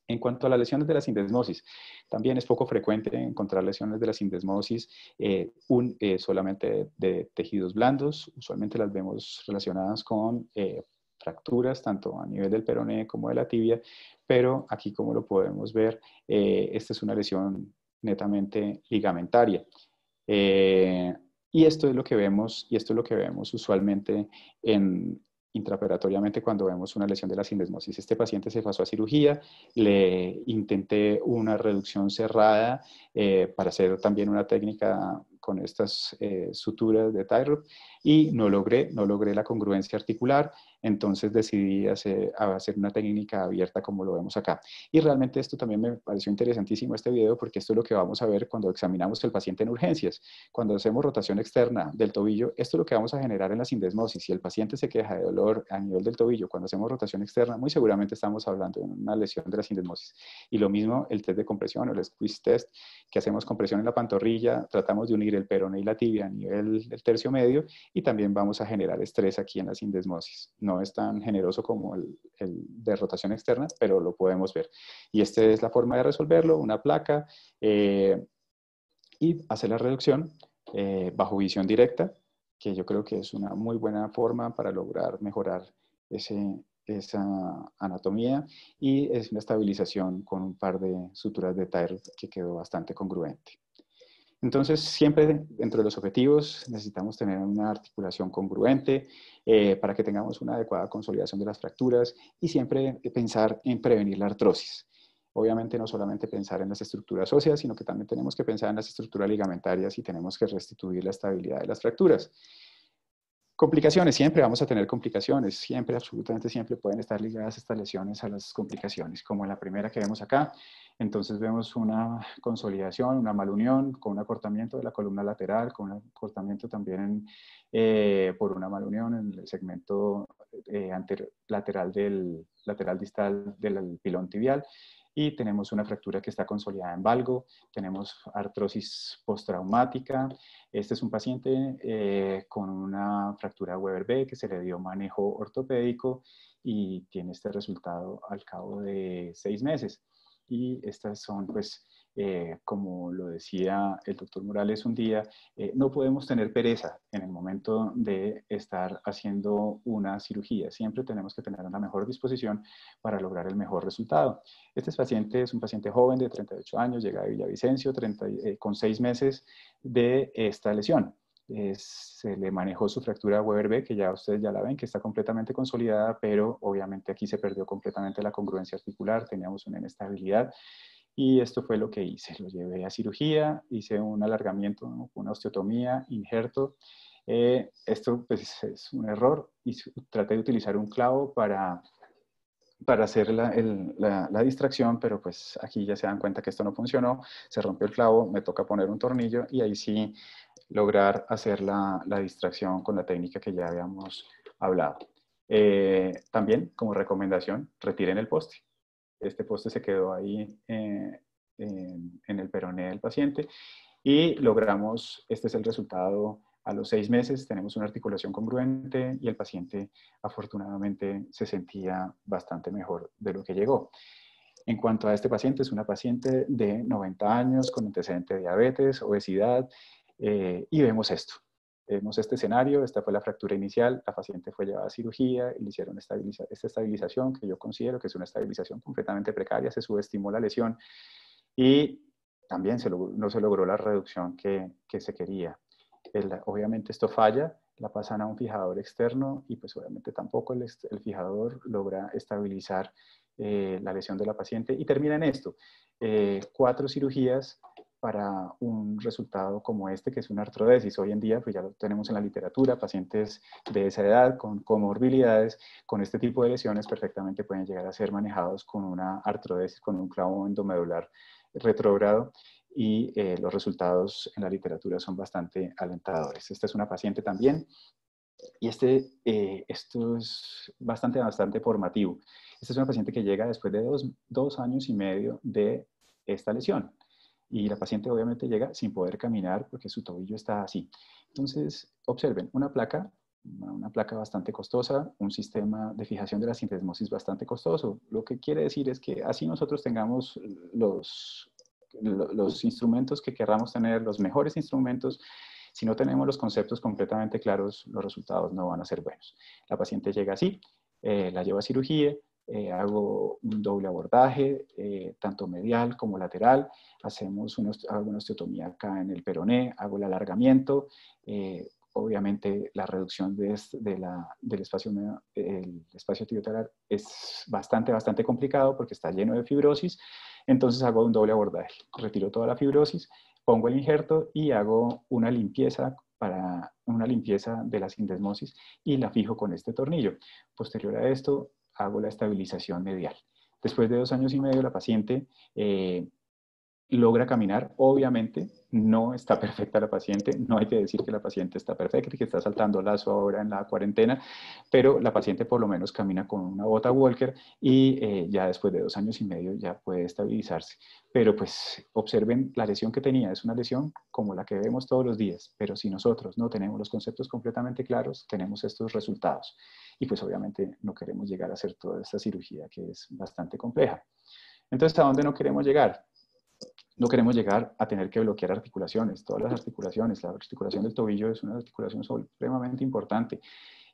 En cuanto a las lesiones de la sindesmosis, también es poco frecuente encontrar lesiones de la sindesmosis solamente de tejidos blandos. Usualmente las vemos relacionadas con fracturas, tanto a nivel del peroné como de la tibia, pero aquí, como lo podemos ver, esta es una lesión netamente ligamentaria. Y esto es lo que vemos, usualmente intraoperatoriamente cuando vemos una lesión de la sindesmosis. Este paciente se pasó a cirugía, le intenté una reducción cerrada para hacer también una técnica con estas suturas de tie-rod y no logré la congruencia articular, entonces decidí hacer una técnica abierta como lo vemos acá. Y realmente esto también me pareció interesantísimo este video, porque esto es lo que vamos a ver cuando examinamos al paciente en urgencias. Cuando hacemos rotación externa del tobillo, esto es lo que vamos a generar en la sindesmosis. Si el paciente se queja de dolor a nivel del tobillo, cuando hacemos rotación externa, muy seguramente estamos hablando de una lesión de la sindesmosis. Y lo mismo el test de compresión o el squeeze test, que hacemos compresión en la pantorrilla, tratamos de unir el peroné y la tibia a nivel del tercio medio, y también vamos a generar estrés aquí en la sindesmosis. No es tan generoso como el de rotación externa, pero lo podemos ver. Y esta es la forma de resolverlo, una placa, y hacer la reducción bajo visión directa, que yo creo que es una muy buena forma para lograr mejorar esa anatomía y es una estabilización con un par de suturas de TAER que quedó bastante congruente. Entonces, siempre dentro de los objetivos necesitamos tener una articulación congruente para que tengamos una adecuada consolidación de las fracturas y siempre pensar en prevenir la artrosis. Obviamente no solamente pensar en las estructuras óseas, sino que también tenemos que pensar en las estructuras ligamentarias y tenemos que restituir la estabilidad de las fracturas. Complicaciones, siempre vamos a tener complicaciones, siempre, absolutamente siempre pueden estar ligadas estas lesiones a las complicaciones, como la primera que vemos acá. Entonces vemos una consolidación, una malunión con un acortamiento de la columna lateral, con un acortamiento también por una malunión en el segmento lateral distal del pilón tibial. Y tenemos una fractura que está consolidada en valgo, tenemos artrosis postraumática. Este es un paciente con una fractura Weber-B que se le dio manejo ortopédico y tiene este resultado al cabo de 6 meses. Y estas son, pues, como lo decía el doctor Morales un día, no podemos tener pereza en el momento de estar haciendo una cirugía. Siempre tenemos que tener una mejor disposición para lograr el mejor resultado. Este paciente es un paciente joven de 38 años, llega de Villavicencio con 6 meses de esta lesión. Se le manejó su fractura Weber-B, que ya ustedes ya la ven, que está completamente consolidada, pero obviamente aquí se perdió completamente la congruencia articular, teníamos una inestabilidad. Y esto fue lo que hice. Lo llevé a cirugía, hice un alargamiento, ¿no? Una osteotomía, injerto. Esto pues, es un error y traté de utilizar un clavo para hacer la distracción, pero pues aquí ya se dan cuenta que esto no funcionó, se rompió el clavo, me toca poner un tornillo y ahí sí lograr hacer la distracción con la técnica que ya habíamos hablado. También, como recomendación, retiren el poste. Este poste se quedó ahí en el peroné del paciente y logramos, este es el resultado a los 6 meses, tenemos una articulación congruente y el paciente afortunadamente se sentía bastante mejor de lo que llegó. En cuanto a este paciente, es una paciente de 90 años con antecedente de diabetes, obesidad y vemos esto. Vemos este escenario, esta fue la fractura inicial, la paciente fue llevada a cirugía y le hicieron esta estabilización que yo considero que es una estabilización completamente precaria, se subestimó la lesión y también no se logró la reducción que se quería. Obviamente esto falla, la pasan a un fijador externo y pues obviamente tampoco el fijador logra estabilizar la lesión de la paciente y termina en esto. 4 cirugías para un resultado como este, que es una artrodesis. Hoy en día, pues ya lo tenemos en la literatura, pacientes de esa edad, con comorbilidades, con este tipo de lesiones, perfectamente pueden llegar a ser manejados con una artrodesis, con un clavo endomedular retrógrado, y los resultados en la literatura son bastante alentadores. Esta es una paciente también, y esto es bastante formativo. Esta es una paciente que llega después de 2 años y medio de esta lesión. Y la paciente obviamente llega sin poder caminar porque su tobillo está así. Entonces, observen, una placa bastante costosa, un sistema de fijación de la sintesmosis bastante costoso. Lo que quiere decir es que así nosotros tengamos los instrumentos que queramos tener, los mejores instrumentos, si no tenemos los conceptos completamente claros, los resultados no van a ser buenos. La paciente llega así, la llevo a cirugía, hago un doble abordaje, tanto medial como lateral, hago una osteotomía acá en el peroné, hago el alargamiento, obviamente la reducción del espacio tibiotalar es bastante complicado porque está lleno de fibrosis, entonces hago un doble abordaje, retiro toda la fibrosis, pongo el injerto y hago una limpieza de la sintesmosis y la fijo con este tornillo. Posterior a esto, hago la estabilización medial. Después de 2 años y medio, la paciente logra caminar. Obviamente, no está perfecta la paciente, no hay que decir que la paciente está perfecta y que está saltando lazo ahora en la cuarentena, pero la paciente por lo menos camina con una bota Walker y ya después de 2 años y medio ya puede estabilizarse. Pero pues observen la lesión que tenía, es una lesión como la que vemos todos los días, pero si nosotros no tenemos los conceptos completamente claros, tenemos estos resultados. Y pues obviamente no queremos llegar a hacer toda esta cirugía que es bastante compleja. Entonces, ¿a dónde no queremos llegar? no queremos llegar a tener que bloquear articulaciones, todas las articulaciones. La articulación del tobillo es una articulación supremamente importante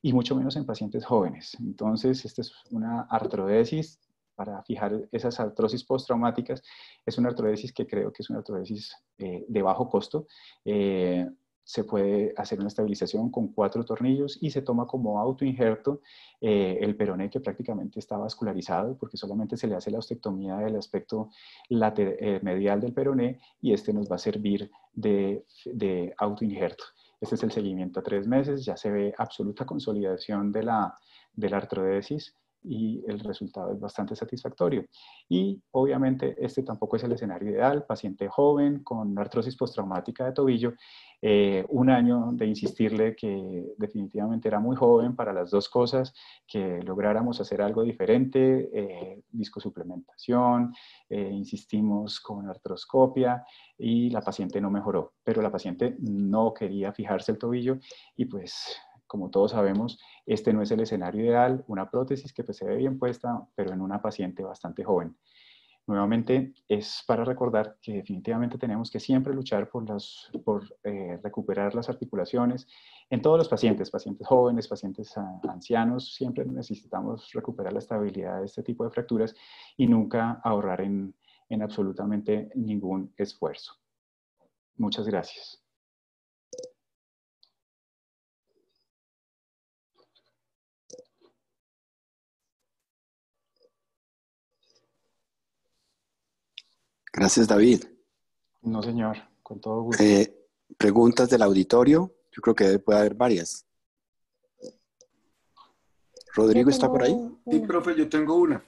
y mucho menos en pacientes jóvenes. Entonces, esta es una artrodesis para fijar esas artrosis postraumáticas. Es una artrodesis que creo que es una artrodesis de bajo costo. Se puede hacer una estabilización con 4 tornillos y se toma como autoinjerto el peroné, que prácticamente está vascularizado, porque solamente se le hace la ostectomía del aspecto medial del peroné, y este nos va a servir de autoinjerto. Este es el seguimiento a 3 meses, ya se ve absoluta consolidación de la artrodesis y el resultado es bastante satisfactorio. Y obviamente este tampoco es el escenario ideal, paciente joven con artrosis postraumática de tobillo, 1 año de insistirle que definitivamente era muy joven para las dos cosas, que lográramos hacer algo diferente, discosuplementación, insistimos con artroscopia y la paciente no mejoró, pero la paciente no quería fijarse el tobillo y pues como todos sabemos, este no es el escenario ideal, una prótesis que pues se ve bien puesta, pero en una paciente bastante joven. Nuevamente, es para recordar que definitivamente tenemos que siempre luchar por recuperar las articulaciones en todos los pacientes, pacientes jóvenes, pacientes ancianos, siempre necesitamos recuperar la estabilidad de este tipo de fracturas y nunca ahorrar en absolutamente ningún esfuerzo. Muchas gracias. Gracias, David. No, señor, con todo gusto. Preguntas del auditorio. Yo creo que puede haber varias. ¿Rodrigo está por ahí? Sí, profe, yo tengo una.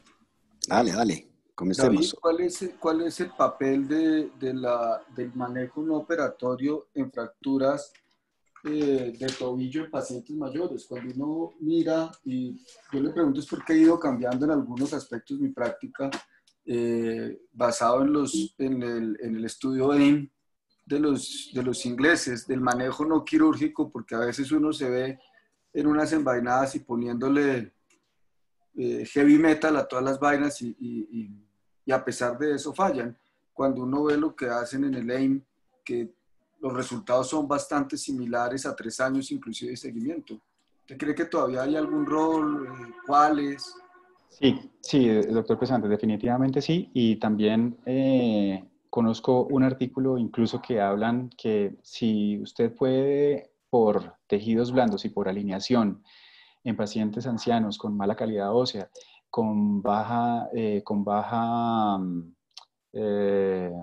Dale, David, comencemos. ¿cuál es el papel del manejo no operatorio en fracturas de tobillo en pacientes mayores? Cuando uno mira, y yo le pregunto es porque he ido cambiando en algunos aspectos mi práctica, basado en el estudio AIM de los ingleses, del manejo no quirúrgico, porque a veces uno se ve en unas envainadas y poniéndole heavy metal a todas las vainas y a pesar de eso fallan. Cuando uno ve lo que hacen en el AIM, que los resultados son bastante similares a 3 años inclusive de seguimiento. ¿Usted cree que todavía hay algún rol? ¿Cuáles? Sí, doctor Pesante, definitivamente sí. Y también conozco un artículo incluso que hablan que si usted puede, por tejidos blandos y por alineación en pacientes ancianos con mala calidad ósea, con baja eh,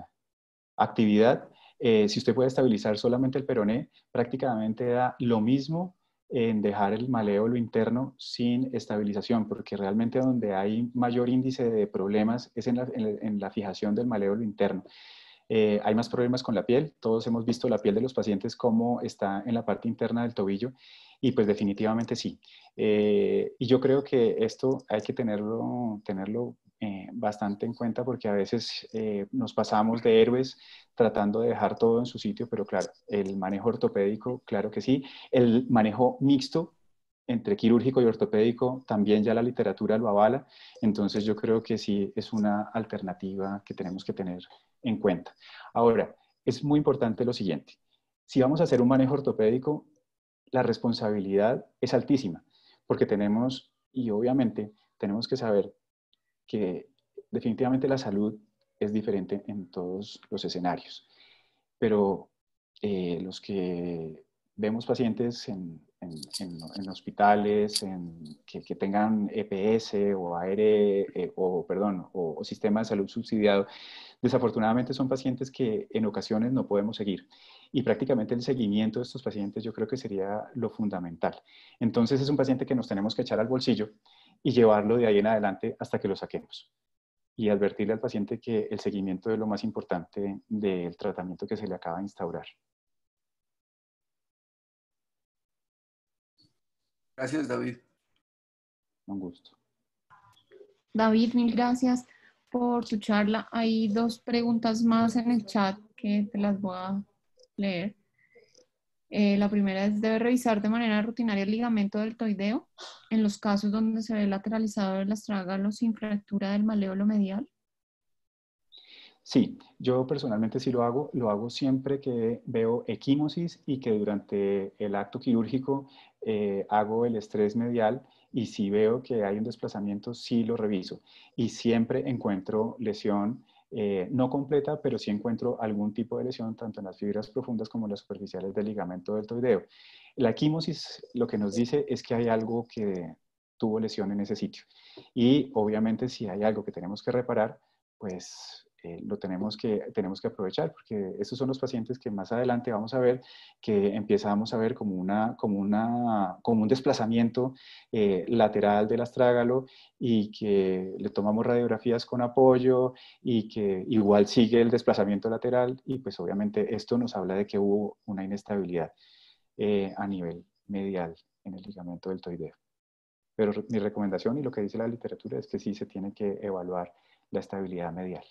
actividad, si usted puede estabilizar solamente el peroné, prácticamente da lo mismo en dejar el maléolo interno sin estabilización, porque realmente donde hay mayor índice de problemas es en la fijación del maléolo interno. Hay más problemas con la piel, todos hemos visto la piel de los pacientes cómo está en la parte interna del tobillo y pues definitivamente sí. Y yo creo que esto hay que tenerlo bastante en cuenta porque a veces nos pasamos de héroes tratando de dejar todo en su sitio, pero claro, el manejo ortopédico, claro que sí. El manejo mixto entre quirúrgico y ortopédico, también ya la literatura lo avala, entonces yo creo que sí es una alternativa que tenemos que tener en cuenta. Ahora, es muy importante lo siguiente, si vamos a hacer un manejo ortopédico, la responsabilidad es altísima, porque tenemos, y obviamente tenemos que saber que definitivamente la salud es diferente en todos los escenarios, pero los que vemos pacientes en hospitales que tengan EPS o o sistema de salud subsidiado, desafortunadamente son pacientes que en ocasiones no podemos seguir. Y prácticamente el seguimiento de estos pacientes yo creo que sería lo fundamental. Entonces es un paciente que nos tenemos que echar al bolsillo y llevarlo de ahí en adelante hasta que lo saquemos. Y advertirle al paciente que el seguimiento es lo más importante del tratamiento que se le acaba de instaurar. Gracias, David. Un gusto. David, mil gracias por tu charla. Hay 2 preguntas más en el chat que te las voy a leer. La primera es, ¿debe revisar de manera rutinaria el ligamento deltoideo en los casos donde se ve lateralizado el astragalo sin fractura del maléolo medial? Sí, yo personalmente sí lo hago siempre que veo equimosis y que durante el acto quirúrgico hago el estrés medial y si veo que hay un desplazamiento, sí lo reviso. Y siempre encuentro lesión, no completa, pero sí encuentro algún tipo de lesión, tanto en las fibras profundas como en las superficiales del ligamento deltoideo. La equimosis lo que nos dice es que hay algo que tuvo lesión en ese sitio. Y obviamente si hay algo que tenemos que reparar, pues lo tenemos que aprovechar, porque esos son los pacientes que más adelante vamos a ver que empezamos a ver como un desplazamiento lateral del astrágalo y que le tomamos radiografías con apoyo y que igual sigue el desplazamiento lateral y pues obviamente esto nos habla de que hubo una inestabilidad a nivel medial en el ligamento deltoideo. Pero mi recomendación y lo que dice la literatura es que sí se tiene que evaluar la estabilidad medial.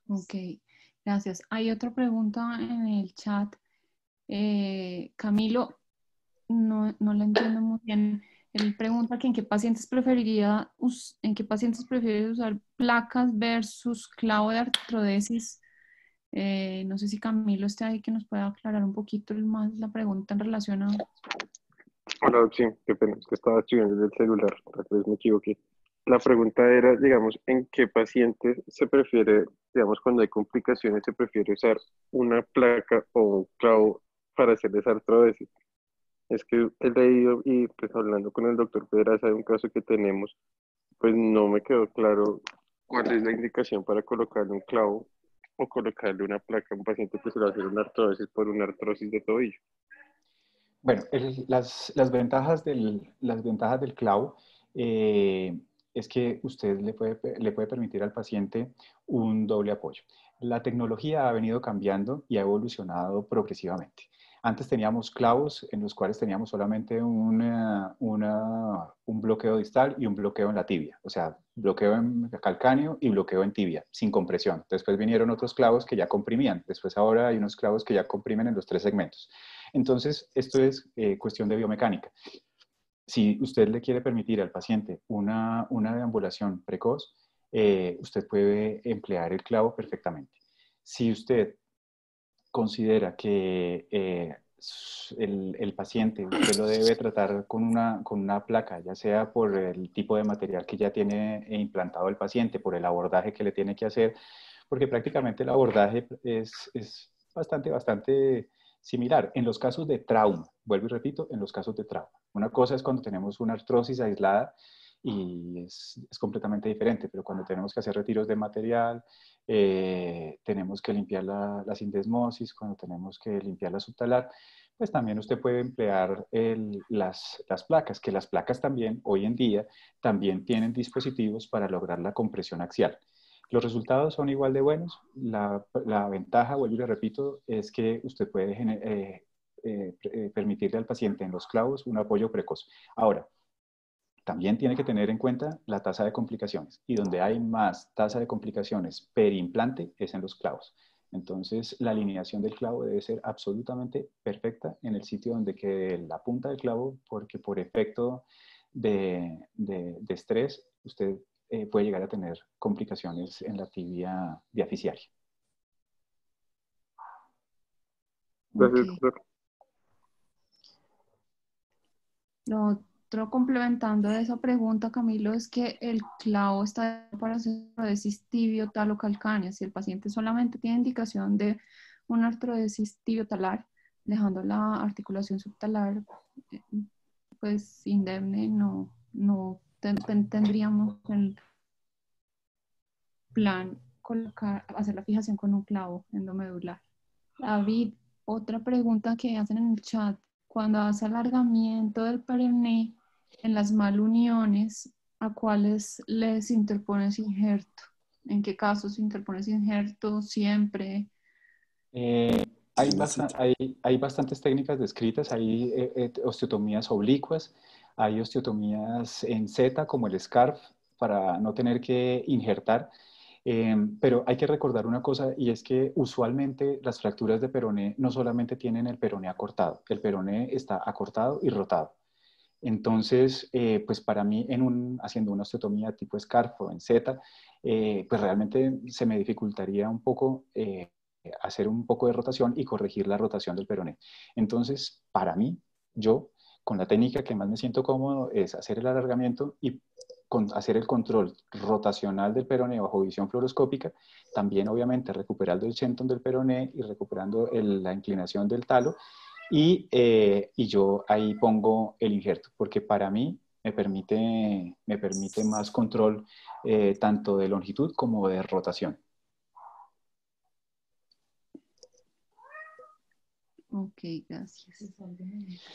Ok, gracias. Hay otra pregunta en el chat. Camilo, no la entiendo muy bien. Él pregunta que en qué pacientes prefiere usar placas versus clavo de artrodesis. No sé si Camilo está ahí que nos pueda aclarar un poquito más la pregunta en relación a... Hola, sí, qué pena, es que estaba escribiendo desde el celular, tal vez me equivoqué. La pregunta era, digamos, ¿en qué pacientes se prefiere, digamos, cuando hay complicaciones, se prefiere usar una placa o un clavo para hacerles artrodesis? Es que he leído y pues hablando con el doctor Pedraza de un caso que tenemos, pues no me quedó claro cuál es la indicación para colocarle un clavo o colocarle una placa a un paciente que se le va a hacer una artrodesis por una artrosis de tobillo. Bueno, las ventajas del clavo es que usted le puede permitir al paciente un doble apoyo. La tecnología ha venido cambiando y ha evolucionado progresivamente. Antes teníamos clavos en los cuales teníamos solamente un bloqueo distal y un bloqueo en la tibia, o sea, bloqueo en calcáneo y bloqueo en tibia, sin compresión. Después vinieron otros clavos que ya comprimían. Después ahora hay unos clavos que ya comprimen en los tres segmentos. Entonces, esto es cuestión de biomecánica. Si usted le quiere permitir al paciente una deambulación precoz, usted puede emplear el clavo perfectamente. Si usted considera que el paciente usted lo debe tratar con una placa, ya sea por el tipo de material que ya tiene implantado el paciente, por el abordaje que le tiene que hacer, porque prácticamente el abordaje es bastante similar. En los casos de trauma, vuelvo y repito, en los casos de trauma. Una cosa es cuando tenemos una artrosis aislada y es completamente diferente, pero cuando tenemos que hacer retiros de material, tenemos que limpiar la sindesmosis, cuando tenemos que limpiar la subtalar, pues también usted puede emplear las placas, que las placas también, hoy en día, también tienen dispositivos para lograr la compresión axial. Los resultados son igual de buenos. La ventaja, vuelvo y le repito, es que usted puede permitirle al paciente en los clavos un apoyo precoz. Ahora, también tiene que tener en cuenta la tasa de complicaciones. Y donde hay más tasa de complicaciones perimplante es en los clavos. Entonces, la alineación del clavo debe ser absolutamente perfecta en el sitio donde quede la punta del clavo, porque por efecto de estrés, usted puede llegar a tener complicaciones en la tibia diaficiaria. Entonces, Okay. Lo otro complementando esa pregunta, Camilo, es que el clavo está para hacer artrodesis tibio-talocalcánea. Si el paciente solamente tiene indicación de una artrodesis tibio-talar, dejando la articulación subtalar pues indemne, no tendríamos el plan hacer la fijación con un clavo endomedular. David, otra pregunta que hacen en el chat. Cuando hace alargamiento del peroné en las maluniones, ¿a cuáles les interpones injerto? ¿En qué casos interpones injerto? ¿Siempre? Hay bastantes técnicas descritas, hay osteotomías oblicuas, hay osteotomías en Z como el SCARF para no tener que injertar. Pero hay que recordar una cosa y es que usualmente las fracturas de peroné no solamente tienen el peroné acortado, el peroné está acortado y rotado. Entonces, pues para mí, haciendo una osteotomía tipo SCARF o en Z, pues realmente se me dificultaría un poco hacer un poco de rotación y corregir la rotación del peroné. Entonces, para mí, yo, con la técnica que más me siento cómodo es hacer el alargamiento y hacer el control rotacional del peroné bajo visión fluoroscópica, también obviamente recuperando el shenton del peroné y recuperando la inclinación del talo, y yo ahí pongo el injerto, porque para mí me permite más control tanto de longitud como de rotación. Ok, gracias.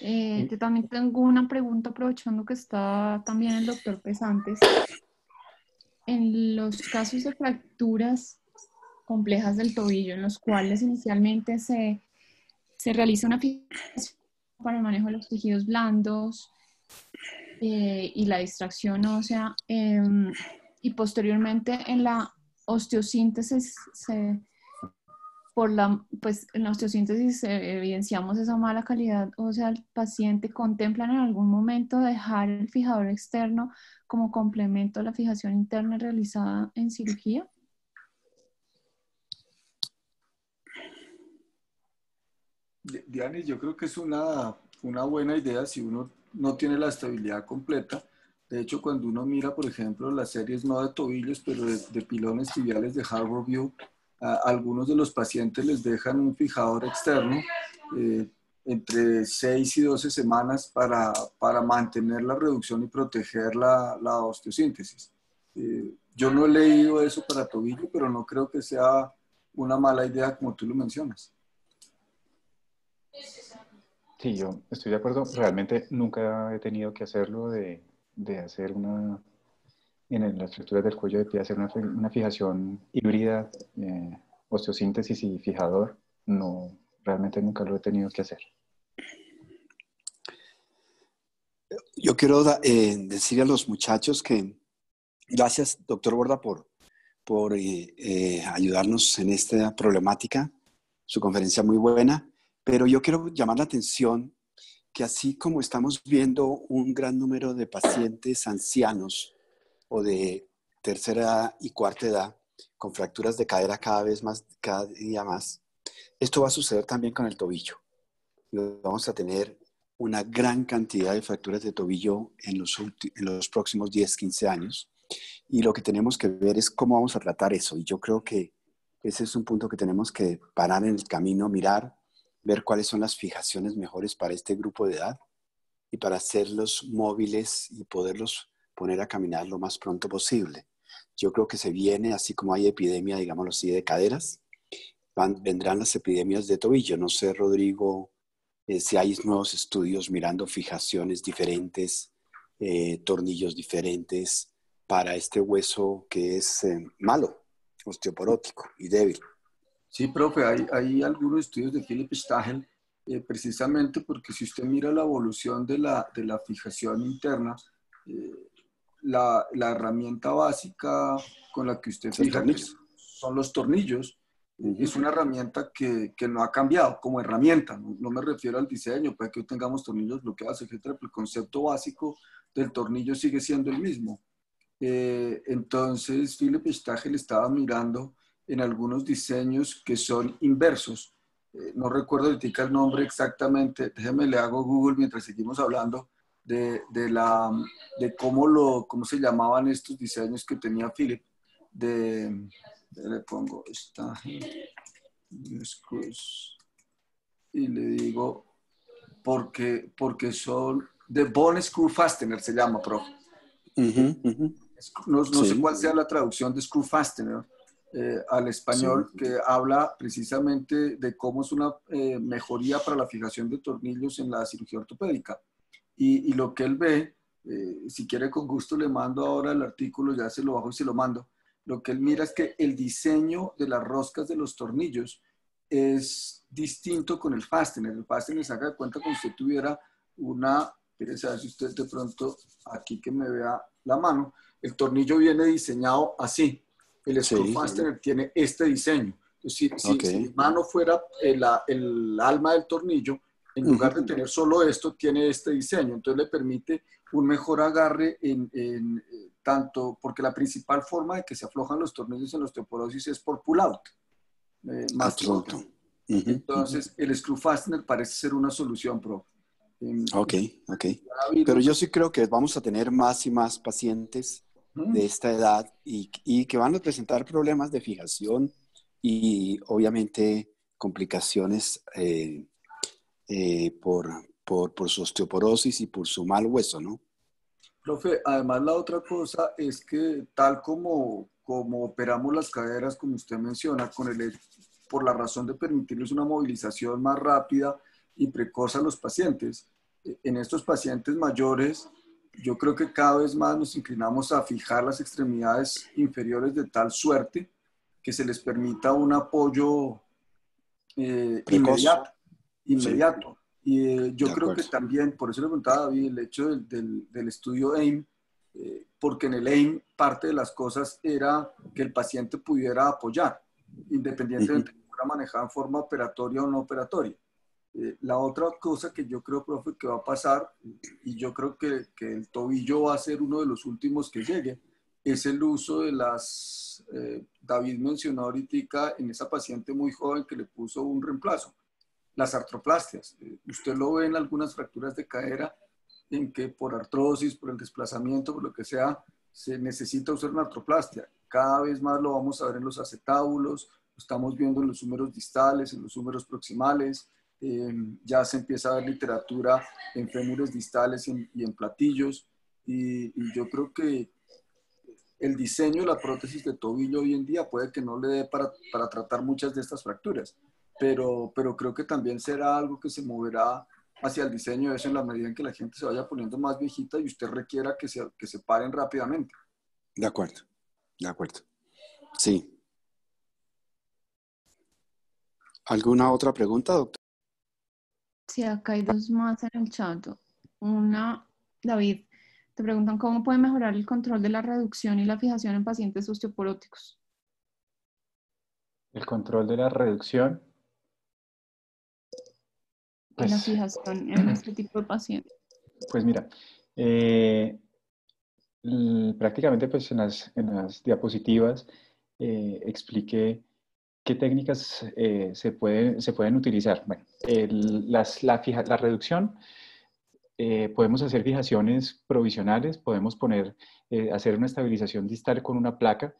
Yo también tengo una pregunta aprovechando que está también el doctor Pesantes. En los casos de fracturas complejas del tobillo, en los cuales inicialmente se realiza una fijación para el manejo de los tejidos blandos y la distracción ósea, y posteriormente en la osteosíntesis pues en la osteosíntesis evidenciamos esa mala calidad, o sea, el paciente contemplan en algún momento dejar el fijador externo como complemento a la fijación interna realizada en cirugía. Diane, yo creo que es una buena idea si uno no tiene la estabilidad completa. De hecho, cuando uno mira, por ejemplo, las series no de tobillos, pero de pilones tibiales de Harborview, a algunos de los pacientes les dejan un fijador externo entre 6 y 12 semanas para mantener la reducción y proteger la osteosíntesis. Yo no he leído eso para tobillo, pero no creo que sea una mala idea como tú lo mencionas. Sí, yo estoy de acuerdo. Realmente nunca he tenido que hacerlo de hacer en las fracturas del cuello de pie, hacer una fijación híbrida, osteosíntesis y fijador. No, realmente nunca lo he tenido que hacer. Yo quiero decir a los muchachos que gracias, doctor Borda, por ayudarnos en esta problemática. Su conferencia muy buena, pero yo quiero llamar la atención que así como estamos viendo un gran número de pacientes ancianos o de tercera y cuarta edad con fracturas de cadera cada día más, esto va a suceder también con el tobillo. Y vamos a tener una gran cantidad de fracturas de tobillo en los próximos 10, 15 años. Y lo que tenemos que ver es cómo vamos a tratar eso. Y yo creo que ese es un punto que tenemos que parar en el camino, mirar, ver cuáles son las fijaciones mejores para este grupo de edad y para hacerlos móviles y poderlos poner a caminar lo más pronto posible. Yo creo que se viene, así como hay epidemia, digámoslo así, de caderas, vendrán las epidemias de tobillo. No sé, Rodrigo, si hay nuevos estudios mirando fijaciones diferentes, tornillos diferentes para este hueso que es malo, osteoporótico y débil. Sí, profe, hay algunos estudios de Philipp Stachel, precisamente porque si usted mira la evolución de la fijación interna, la herramienta básica con la que usted fija, que son los tornillos, es una herramienta que no ha cambiado como herramienta. No me refiero al diseño, para que tengamos tornillos bloqueados, etcétera, pero el concepto básico del tornillo sigue siendo el mismo. Entonces, Philipp Stachel estaba mirando en algunos diseños que son inversos. No recuerdo ahorita el nombre exactamente, déjeme le hago Google mientras seguimos hablando de cómo se llamaban estos diseños que tenía Philipp. Le pongo Stachel y le digo porque son de Bone Screw Fastener, se llama, profe. No sé cuál sea la traducción de Screw Fastener al español, que habla precisamente de cómo es una mejoría para la fijación de tornillos en la cirugía ortopédica. Y lo que él ve, si quiere con gusto le mando ahora el artículo, ya se lo bajo y se lo mando. Lo que él mira es que el diseño de las roscas de los tornillos es distinto con el fastener. El fastener se haga de cuenta como si usted tuviera una, fíjese a ver si usted de pronto, aquí que me vea la mano, el tornillo viene diseñado así. El screw fastener tiene este diseño. Entonces, si mi mano fuera el alma del tornillo, En lugar de tener solo esto, tiene este diseño. Entonces le permite un mejor agarre tanto, porque la principal forma de que se aflojan los tornillos en la osteoporosis es por pull-out, más que otra. Absoluto. Entonces, el screw fastener parece ser una solución, profe. Ok. Pero yo sí creo que vamos a tener más y más pacientes de esta edad y que van a presentar problemas de fijación y obviamente complicaciones por su osteoporosis y por su mal hueso, ¿no? Profe, además la otra cosa es que tal como operamos las caderas, como usted menciona, por la razón de permitirles una movilización más rápida y precoz a los pacientes, en estos pacientes mayores, yo creo que cada vez más nos inclinamos a fijar las extremidades inferiores de tal suerte que se les permita un apoyo inmediato. Sí. Y yo creo que también, por eso le preguntaba a David, el hecho del estudio AIM, porque en el AIM parte de las cosas era que el paciente pudiera apoyar, independientemente de que fuera manejado en forma operatoria o no operatoria. La otra cosa que yo creo, profe, que va a pasar, y yo creo que el tobillo va a ser uno de los últimos que llegue, es el uso de las, David mencionó ahorita en esa paciente muy joven que le puso un reemplazo, las artroplastias. Usted lo ve en algunas fracturas de cadera en que por artrosis, por el desplazamiento, por lo que sea, se necesita usar una artroplastia. Cada vez más lo vamos a ver en los acetábulos, lo estamos viendo en los húmeros distales, en los húmeros proximales, ya se empieza a ver literatura en fémures distales y en platillos, y yo creo que el diseño de la prótesis de tobillo hoy en día puede que no le dé para tratar muchas de estas fracturas, pero creo que también será algo que se moverá hacia el diseño de eso en la medida en que la gente se vaya poniendo más viejita y usted requiera que se paren rápidamente. De acuerdo. Sí. ¿Alguna otra pregunta, doctor? Sí, acá hay dos más en el chat. Una, David, te preguntan cómo puede mejorar el control de la reducción y la fijación en pacientes osteoporóticos. El control de la reducción. Y la fijación en este tipo de pacientes. Pues mira, prácticamente pues en las diapositivas expliqué qué técnicas se pueden utilizar. Bueno, la reducción, podemos hacer fijaciones provisionales, podemos hacer una estabilización distal con una placa,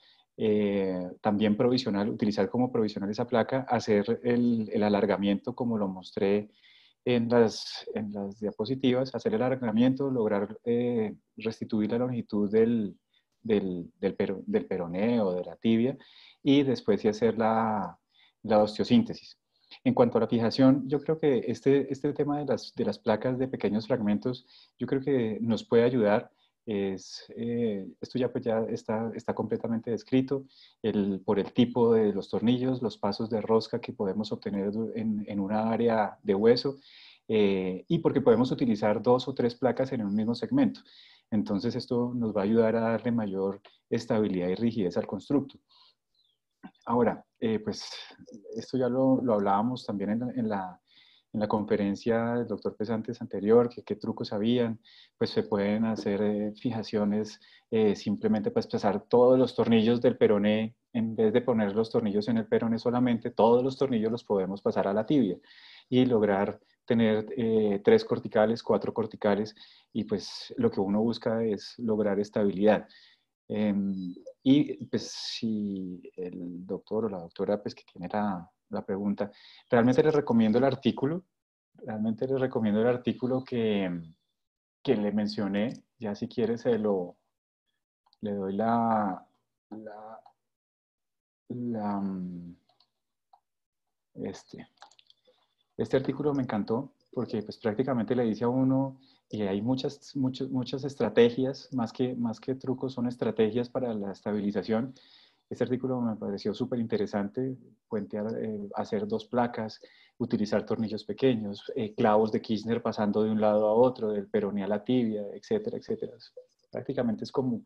también provisional, utilizar como provisional esa placa, hacer el alargamiento como lo mostré en las diapositivas, hacer el alargamiento, lograr restituir la longitud del peroné o de la tibia y después sí hacer la osteosíntesis. En cuanto a la fijación, yo creo que este tema de las placas de pequeños fragmentos, yo creo que nos puede ayudar. Esto ya, pues ya está completamente descrito por el tipo de los tornillos, los pasos de rosca que podemos obtener en una área de hueso y porque podemos utilizar 2 o 3 placas en un mismo segmento. Entonces esto nos va a ayudar a darle mayor estabilidad y rigidez al constructo. Ahora, pues esto ya lo hablábamos también en la conferencia del doctor Pesantes anterior, que qué trucos habían, pues se pueden hacer fijaciones, simplemente pues pasar todos los tornillos del peroné, en vez de poner los tornillos en el peroné solamente, todos los tornillos los podemos pasar a la tibia y lograr tener 3 corticales, 4 corticales, y pues lo que uno busca es lograr estabilidad. Y pues si el doctor o la doctora pues que tiene la pregunta, realmente les recomiendo el artículo, que le mencioné. Ya si quieres le doy este artículo me encantó porque pues prácticamente le dice a uno, y hay muchas estrategias, más que trucos, son estrategias para la estabilización. Este artículo me pareció súper interesante, hacer 2 placas, utilizar tornillos pequeños, clavos de Kirchner pasando de un lado a otro, del peroné a la tibia, etcétera, etcétera. Prácticamente es como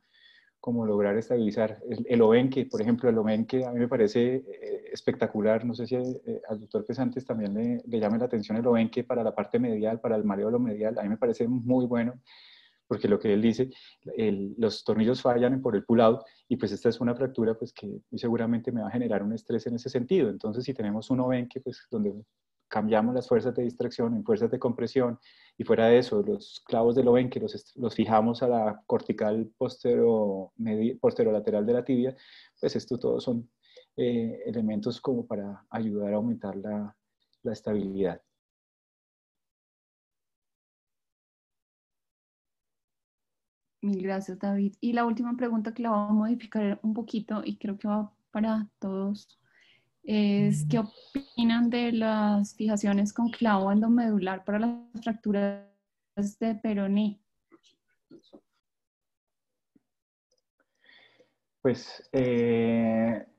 como lograr estabilizar. El Obenque, por ejemplo, el Obenque a mí me parece espectacular. No sé si al doctor Pesantes también le llame la atención el Obenque para la parte medial, para el mareolo medial. A mí me parece muy bueno, porque lo que él dice, los tornillos fallan por el pull-out, y pues esta es una fractura pues que muy seguramente me va a generar un estrés en ese sentido. Entonces, si tenemos un Obenque, pues donde cambiamos las fuerzas de distracción en fuerzas de compresión, y fuera de eso, los clavos del Obenque los fijamos a la cortical posterolateral de la tibia, pues esto todos son elementos como para ayudar a aumentar la estabilidad. Mil gracias, David. Y la última pregunta que la voy a modificar un poquito y creo que va para todos es ¿qué opinan de las fijaciones con clavo endomedular para las fracturas de peroné? Pues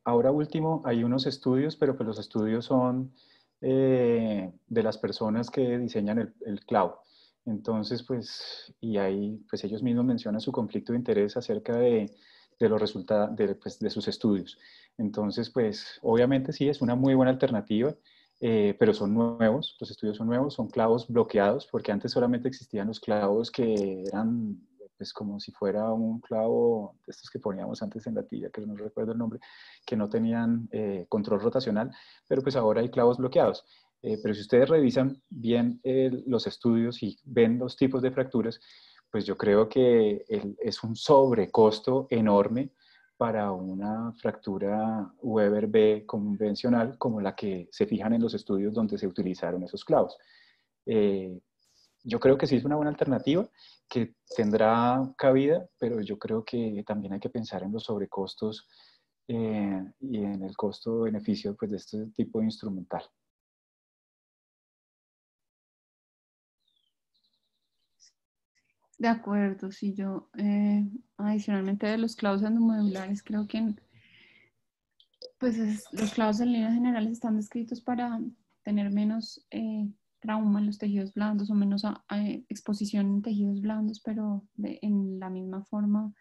ahora último hay unos estudios, pero pues los estudios son de las personas que diseñan el clavo. Entonces, pues, y ahí, pues ellos mismos mencionan su conflicto de interés acerca de los resultados pues, de sus estudios. Entonces, pues, obviamente sí, es una muy buena alternativa, pero son nuevos, los estudios son nuevos, son clavos bloqueados, porque antes solamente existían los clavos que eran pues como si fuera un clavo de estos que poníamos antes en la tibia, que no recuerdo el nombre, que no tenían control rotacional, pero pues ahora hay clavos bloqueados. Pero si ustedes revisan bien los estudios y ven los tipos de fracturas, pues yo creo que es un sobrecosto enorme para una fractura Weber B convencional como la que se fijan en los estudios donde se utilizaron esos clavos. Yo creo que sí es una buena alternativa, que tendrá cabida, pero yo creo que también hay que pensar en los sobrecostos y en el costo-beneficio pues, de este tipo de instrumental. De acuerdo, sí, yo adicionalmente de los clavos endomedulares creo que pues los clavos en líneas generales están descritos para tener menos trauma en los tejidos blandos o menos exposición en tejidos blandos, pero en la misma forma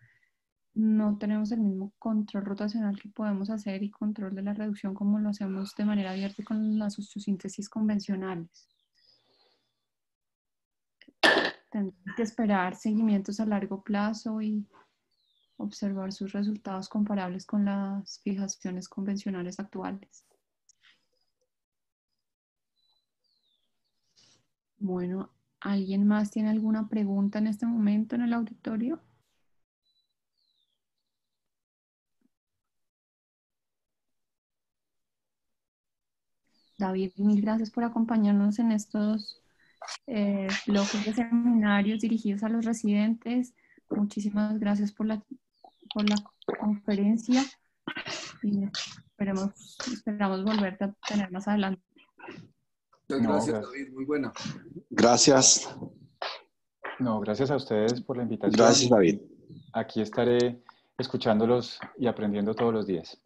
no tenemos el mismo control rotacional que podemos hacer y control de la reducción como lo hacemos de manera abierta con las osteosíntesis convencionales. Tenemos que esperar seguimientos a largo plazo y observar sus resultados comparables con las fijaciones convencionales actuales. Bueno, ¿alguien más tiene alguna pregunta en este momento en el auditorio? David, mil gracias por acompañarnos en estos bloques de seminarios dirigidos a los residentes. Muchísimas gracias por la conferencia y esperamos volverte a tener más adelante. Muchas gracias, No, David, muy buena. Gracias. No, gracias a ustedes por la invitación. Gracias, David. Aquí estaré escuchándolos y aprendiendo todos los días.